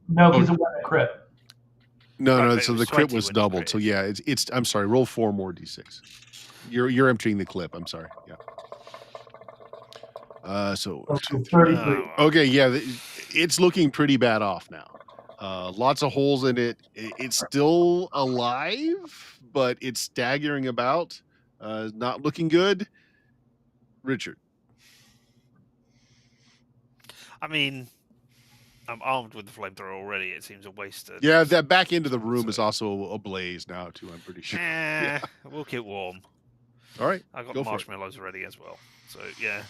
No, because it wasn't a crit. No. but So it the was crit 20 was when you doubled. So crit. yeah, it's. I'm sorry. Roll 4 more d6. You're emptying the clip. I'm sorry. Yeah. So So 2, 3. 33. Okay, yeah, it's looking pretty bad off now. Lots of holes in it. It's still alive, but it's staggering about. Not looking good. Richard. I mean, I'm armed with the flamethrower already. It seems a waste. To Yeah, just- that back end of the room is so- also ablaze now too. I'm pretty sure. We'll keep warm. All right. I got Go the for it. marshmallows ready as well. So yeah.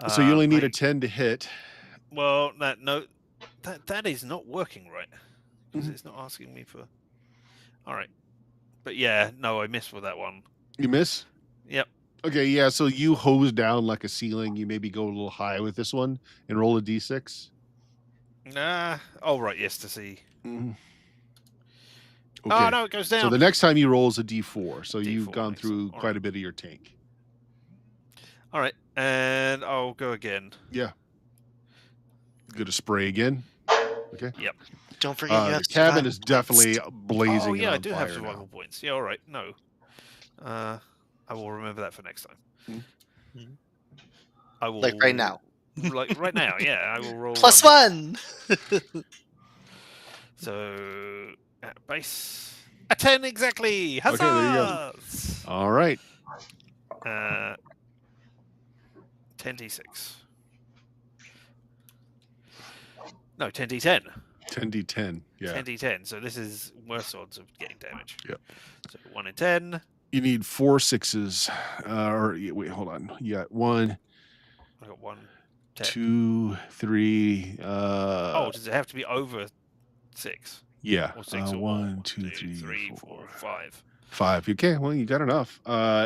So you only need a Mate, 10 to hit. Well, that is not working right because Mhm. it's not asking me for. All right, but yeah, no, I missed with that one. You miss? Yep. Okay, yeah. So you hose down like a ceiling. You maybe go a little high with this one and roll a d6. Nah. Oh right, yes, to see. Mhm. Oh Okay. no, it goes down. So the next time you roll is a d4. So you've D4, gone excellent. through All quite right. a bit of your tank. All right, and I'll go again. Yeah. Going to spray again. Okay. Yep. Don't forget you The have cabin survival is definitely points. blazing. Oh yeah, and I on do fire have survival now. points. Yeah, all right. No. I will remember that for next time. Mhm. I will Like right now. Like right now, yeah. I will roll +1. So at base a 10 exactly. Huzzas! Okay, there you go. All right. 10d6. No, 10d10. 10d10. Yeah. 10d10. So this is worse odds of getting damage. Yep. So 1 in 10. You need 4 6s. Wait, hold on. You got 1, I got 1, 10. 2, 3. Does it have to be over 6? Yeah. Or 6 or 1, 2, 3, 3, 4, 4, 5. 5. Okay, well, you got enough.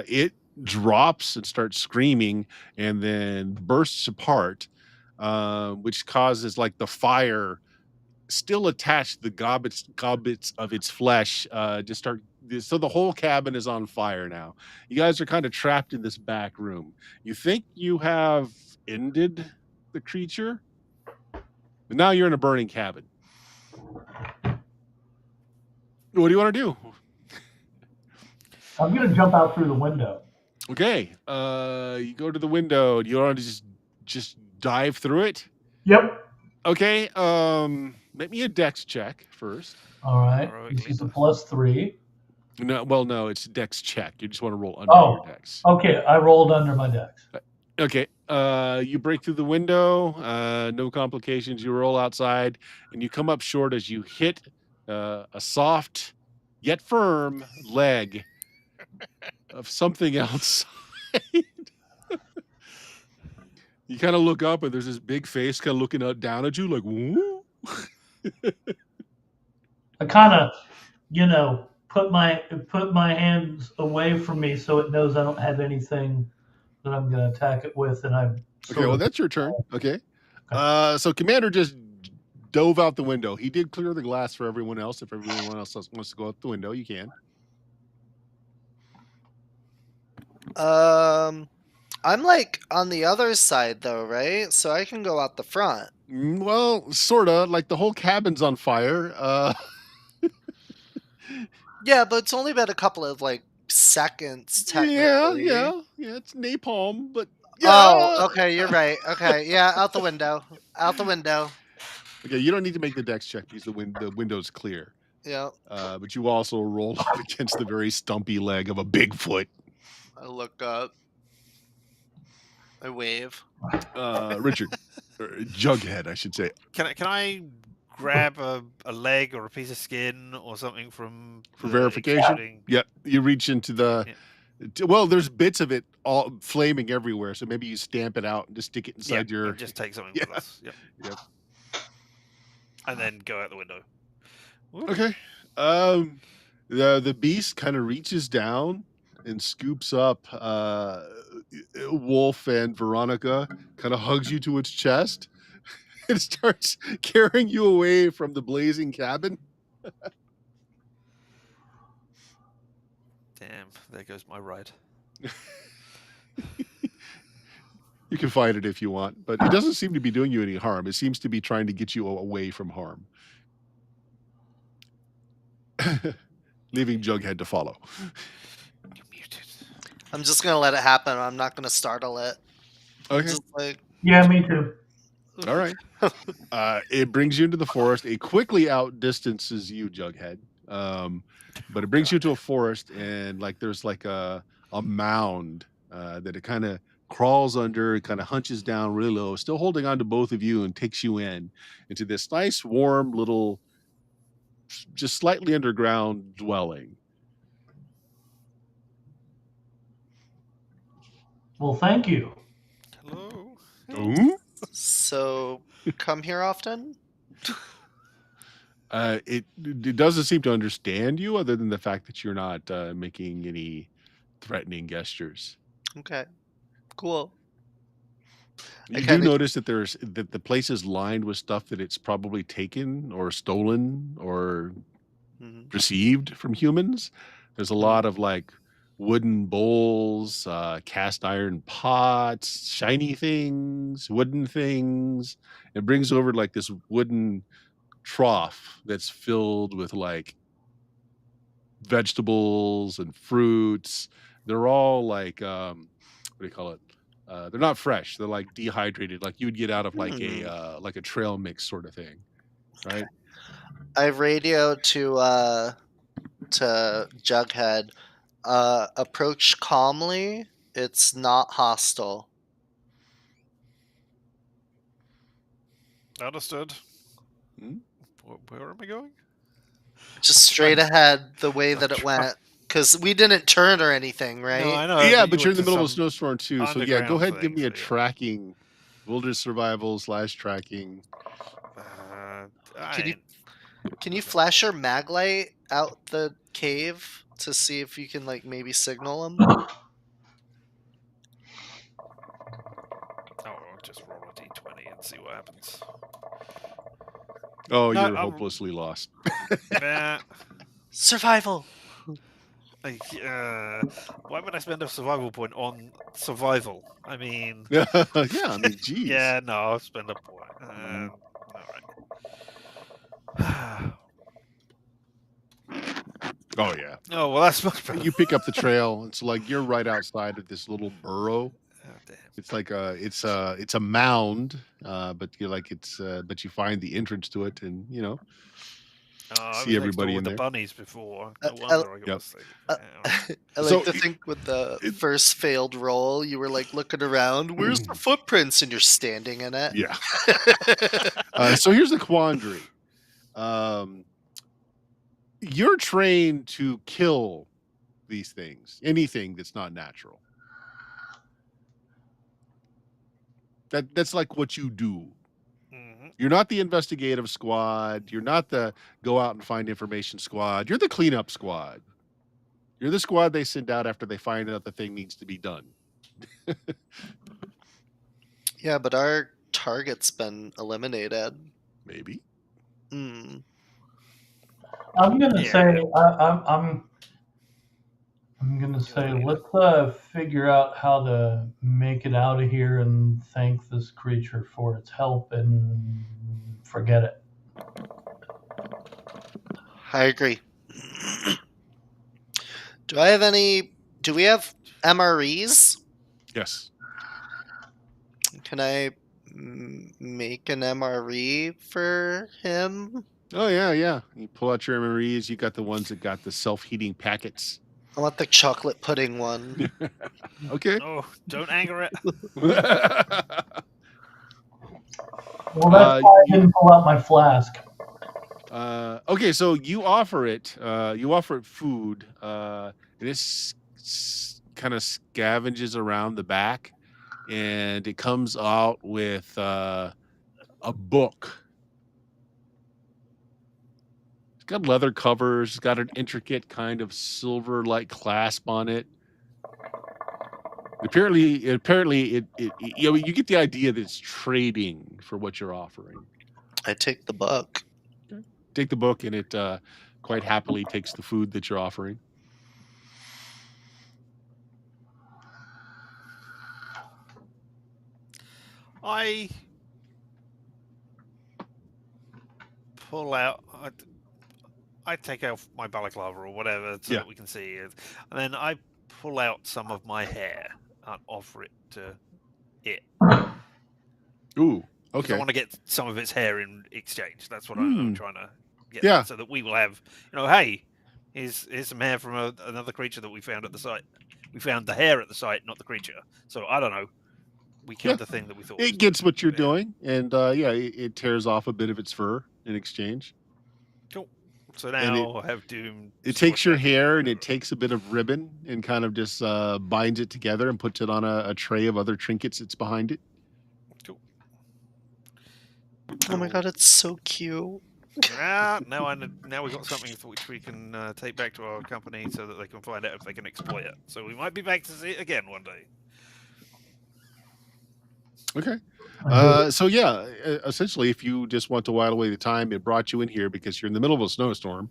It drops and starts screaming and then bursts apart, which causes like the fire still attached to the gobbets of its flesh to start. So the whole cabin is on fire now. You guys are kind of trapped in this back room. You think you have ended the creature, but now you're in a burning cabin. What do you want to do? I'm gonna jump out through the window. Okay, you go to the window. Do you want to just dive through it? Yep. Okay, make me a dex check first. All right. Heroic This is a leaper. No, +3. no, it's a dex check. You just want to roll under Oh. your dex. Okay, I rolled under my dex. Okay, you break through the window. No complications. You roll outside, and you come up short as you hit a soft yet firm leg of something outside. You kind of look up, and there's this big face kind of looking down at you, like, woo. I kind of, put my hands away from me so it knows I don't have anything that I'm going to attack it with, and I'm Okay, well, that's your turn. Okay. So Commander just dove out the window. He did clear the glass for everyone else. If everyone else wants to go out the window, you can. I'm like on the other side though, right? So I can go out the front. Well, sorta. Like the whole cabin's on fire. Yeah, but it's only been a couple of like seconds Yeah, technically. yeah. It's napalm, but Oh, okay, you're right. Okay, yeah, out the window. Out the window. Okay, you don't need to make the dex check because the window's clear. Yeah. But you also rolled up against the very stumpy leg of a Bigfoot. I look up. I wave. Richard, or Jughead, I should say. Can I grab a leg or a piece of skin or something from For the verification? exploding- Yep, you reach into the. Well, there's bits of it all flaming everywhere, so maybe you stamp it out and just stick it inside your. and just take something Yeah. with us. Yep. Yep. And then go out the window. Whoop. Okay. The beast kind of reaches down and scoops up Wolf and Veronica, kind of hugs you to its chest, and starts carrying you away from the blazing cabin. Damn, there goes my ride. You can find it if you want, but it doesn't seem to be doing you any harm. It seems to be trying to get you away from harm. Leaving Jughead to follow. You muted. I'm just gonna let it happen. I'm not gonna startle it. Okay. Just like Yeah, me too. All right. It brings you into the forest. It quickly outdistances you, Jughead. But it brings you to a forest, and like there's like a mound that it kind of crawls under, kind of hunches down really low, still holding on to both of you, and takes you into this nice, warm little, just slightly underground dwelling. Well, thank you. Hello. Oh? So, come here often? It doesn't seem to understand you, other than the fact that you're not making any threatening gestures. Okay, cool. You do kinda- notice that that the place is lined with stuff that it's probably taken or stolen or Mhm. received from humans. There's a lot of like wooden bowls, cast iron pots, shiny things, wooden things. It brings over like this wooden trough that's filled with like vegetables and fruits. They're all like what do you call it? They're not fresh. They're like dehydrated, like you would get out of like a trail mix sort of thing, right? I radioed to Jughead. Approach calmly. It's not hostile. Understood. Hmm? Where am I going? Just straight ahead the way that it went. Because we didn't turn or anything, right? No, I know. Yeah, you but you're in went the to middle of a some snowstorm too. So yeah, go underground ahead and give thing, me a so yeah. tracking, wilderness survival / tracking. Can you flash your mag light out the cave to see if you can like maybe signal him? Oh, I'll just roll a d20 and see what happens. Oh, No, you're hopelessly lost. Nah. Survival. Why would I spend a survival point on survival? I mean, Yeah, I mean, geez. yeah, no, I'll spend a point. All right. Oh yeah. Oh well, that's much better. You pick up the trail. It's like you're right outside of this little burrow. Oh, damn. It's like it's a mound, but you're like but you find the entrance to it, and I see was next door everybody in with the there. bunnies before. Uh, No wonder I got Yep. mistake. I like to think with the first failed roll, you were like looking around. Where's the footprints? And you're standing in it. Yeah. So here's the quandary. You're trained to kill these things, anything that's not natural. That's like what you do. You're not the investigative squad. You're not the go out and find information squad. You're the cleanup squad. You're the squad they send out after they find out the thing needs to be done. Yeah, but our target's been eliminated. Maybe. Mm. I'm gonna Yeah. say I'm gonna say let's figure out how to make it out of here and thank this creature for its help and forget it. I agree. Do we have MREs? Yes. Can I make an MRE for him? Oh yeah. You pull out your MREs. You got the ones that got the self-heating packets. I want the chocolate pudding one. Okay. Oh, don't anger it. Well, that's why I didn't pull out my flask. Okay, so you offer it. You offer it food. And it kind of scavenges around the back, and it comes out with a book. It's got leather covers. It's got an intricate kind of silver-like clasp on it. Apparently, it you get the idea that it's trading for what you're offering. I take the book. Take the book, and it quite happily takes the food that you're offering. I pull out. I take out my balaclava or whatever so that we can see it, and then I pull out some of my hair and offer it to it. Ooh, Because I okay. want to get some of its hair in exchange. That's what I'm trying to get. Yeah. So that we will have, hey, here's some hair from another creature that we found at the site. We found the hair at the site, not the creature. So I don't know. we killed the thing that we thought. It was gets what you're yeah. doing, and it tears off a bit of its fur in exchange. Cool. So And now I have Doom. It takes your squash hair and it takes a bit of ribbon and kind of just binds it together and puts it on a tray of other trinkets that's behind it. Cool. Oh my god, it's so cute. Now we got something which we can take back to our company so that they can find out if they can exploit it. So we might be back to see it again one day. Okay. Essentially, if you just want to while away the time, it brought you in here because you're in the middle of a snowstorm.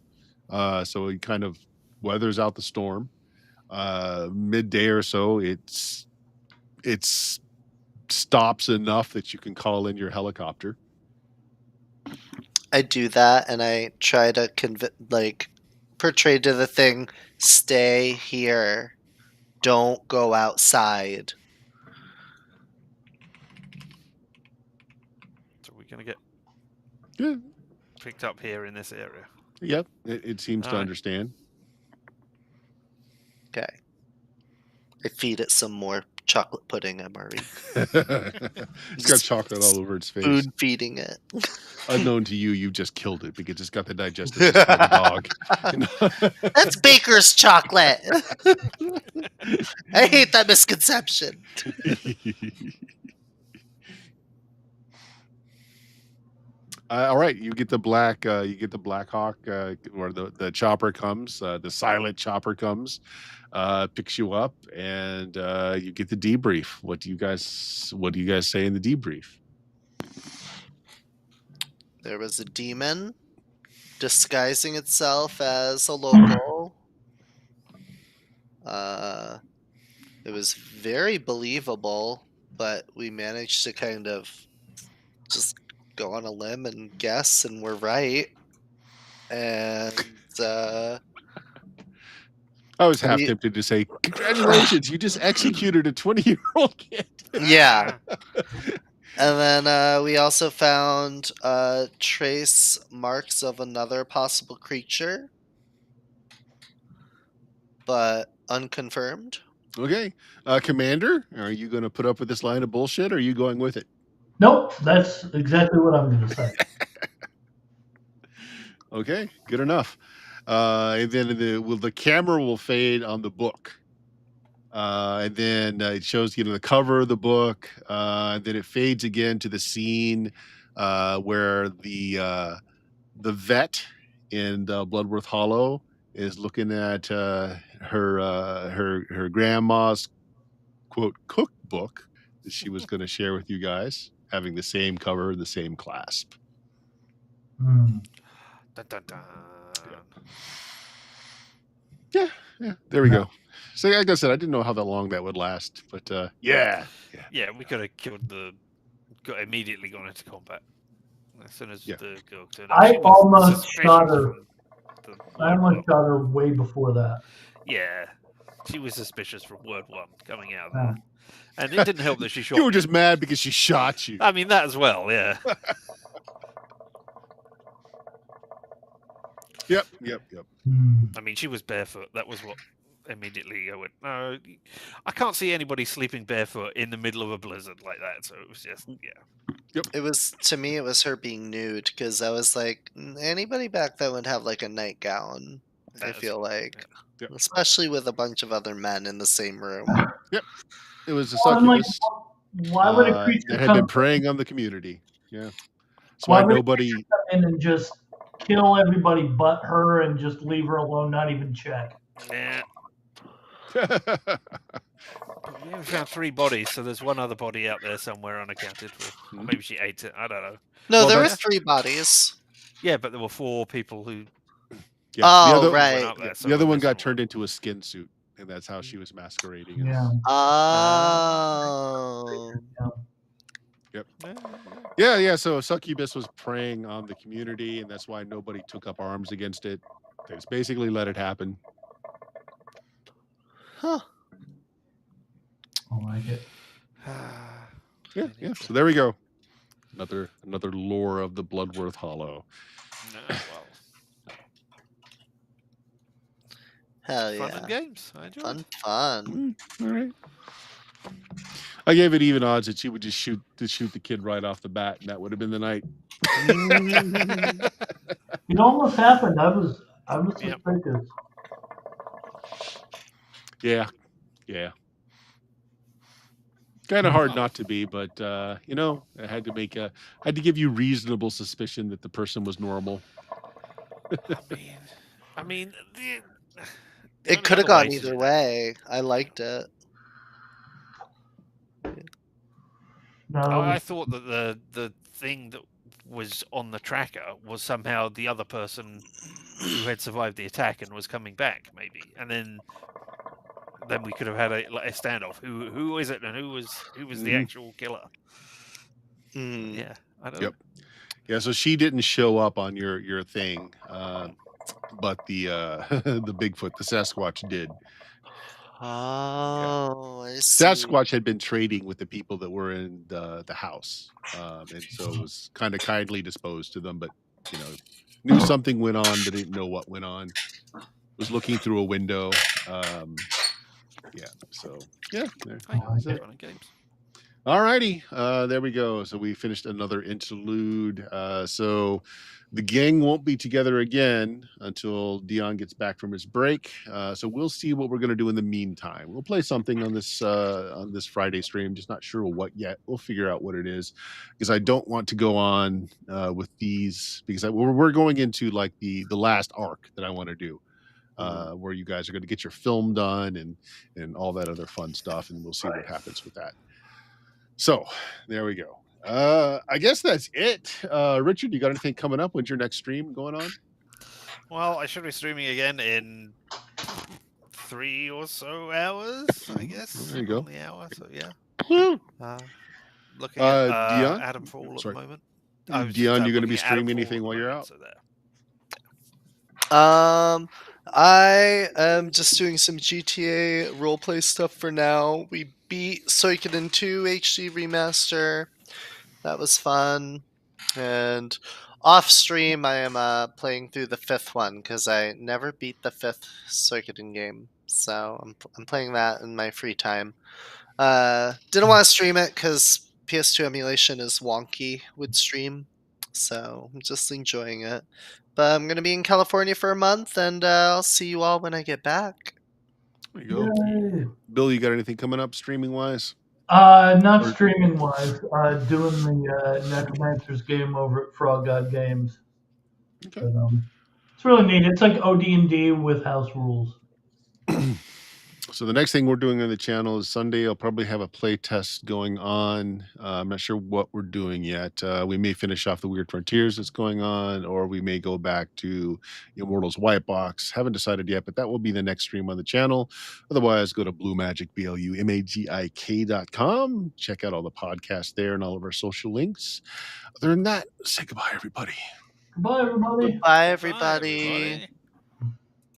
So it kind of weathers out the storm. Midday or so, it's stops enough that you can call in your helicopter. I do that, and I try to portray to the thing, stay here, don't go outside. So we're gonna get Yeah. picked up here in this area. Yep. It seems to Alright. understand. Okay. I feed it some more chocolate pudding, MRE. It's got chocolate all over its face. Food feeding it. Unknown to you, you just killed it because it's got the digestive system of a dog. That's baker's chocolate. I hate that misconception. All right, you get the Black Hawk, or the chopper comes, the silent chopper comes, picks you up, and you get the debrief. What do you guys say in the debrief? There was a demon disguising itself as a local. It was very believable, but we managed to kind of just go on a limb and guess, and we're right. And I was half tempted to say, "Congratulations, you just executed a 20-year-old kid." Yeah. And then we also found trace marks of another possible creature, but unconfirmed. Okay, Commander, are you going to put up with this line of bullshit, or are you going with it? Nope, that's exactly what I'm going to say. Okay, good enough. And then the camera will fade on the book, and then it shows the cover of the book. And then it fades again to the scene where the vet in Bloodworth Hollow is looking at her grandma's quote cookbook that she was going to share with you guys, having the same cover, the same clasp. Hmm. Dun, dun, dun. Yeah, there we go. So like I said, I didn't know how long that would last, but yeah. We could have immediately gone into combat as soon as the girl turned up. I She was almost suspicious shot her. from I almost shot her way before that. Yeah, she was suspicious from word one coming out of Yeah. there. And it didn't help that she shot You were me. just mad because she shot you. I mean, that as well, yeah. Yep. I mean, she was barefoot. That was what immediately I went, no, I can't see anybody sleeping barefoot in the middle of a blizzard like that. So it was just, Yep. It was, to me, it was her being nude, because I was like, anybody back then would have like a nightgown, I feel like. Yep. Especially with a bunch of other men in the same room. Yep. It was a I'm like, succubus why would a creature that had come been preying on the community. Yeah. That's Why why would nobody. in and just kill everybody but her and just leave her alone, not even check? yeah. But we only found 3 bodies, so there's one other body out there somewhere unaccounted for. Or maybe she ate it. I don't know. No, Well, there were that's- 3 bodies. Yeah, but there were 4 people who Yeah. Oh, the other, right. went up there. So the other one got there's turned into a skin suit, and that's how she was masquerading. Yeah. Oh. Yep. Yeah. So succubus was preying on the community, and that's why nobody took up arms against it. They just basically let it happen. Huh. I like it. Yeah. So there we go. Another lore of the Bloodworth Hollow. No, well, Hell fun yeah. and games. I enjoyed. Fun. All right. I gave it even odds that she would just shoot the kid right off the bat, and that would have been the night. It almost happened. I was Yep. suspicious. Yeah. Kind of hard not to be, but I had to give you reasonable suspicion that the person was normal. I mean, It could have gone either way. I liked it. No, I thought that the thing that was on the tracker was somehow the other person who had survived the attack and was coming back, maybe, and then we could have had a standoff. Who is it, and who was the actual killer? Yeah, I don't know. Yeah, so she didn't show up on your thing, but the the Bigfoot, the Sasquatch did. Oh, I see. Sasquatch had been trading with the people that were in the house, and so was kind of kindly disposed to them, but knew something went on, but didn't know what went on. Was looking through a window. So Games. All righty, there we go. So we finished another interlude. So the gang won't be together again until Dion gets back from his break. So we'll see what we're going to do in the meantime. We'll play something on this Friday stream. Just not sure what yet. We'll figure out what it is, because I don't want to go on with these, because we're going into like the last arc that I want to do. Where you guys are going to get your film done and all that other fun stuff, and we'll see what happens with that. So there we go. I guess that's it. Richard, you got anything coming up? When's your next stream going on? Well, I should be streaming again in 3 or so hours, I guess. There you go. On the hour, so yeah. Looking at Dion? Adam Fall at the moment. Dion, you going to be streaming anything while you're out? So there. I am just doing some GTA roleplay stuff for now. We beat Suikoden 2 HD Remaster. That was fun. And off stream, I am playing through the 5th one, because I never beat the 5th Suikoden game. So I'm playing that in my free time. Didn't want to stream it because PS2 emulation is wonky with stream. So I'm just enjoying it. But I'm going to be in California for a month, and I'll see you all when I get back. There you go. Yay. Bill, you got anything coming up streaming wise? Not streaming wise. Doing the Necromancer's game over at Frog God Games. Okay. But, it's really neat. It's like OD&D with house rules. So the next thing we're doing on the channel is Sunday. I'll probably have a play test going on. I'm not sure what we're doing yet. We may finish off the Weird Frontiers that's going on, or we may go back to Immortals White Box. Haven't decided yet, but that will be the next stream on the channel. Otherwise, go to BlueMagicBlumagik.com. Check out all the podcasts there and all of our social links. Other than that, say goodbye, everybody. Goodbye, everybody. Goodbye, everybody. Bye, everybody.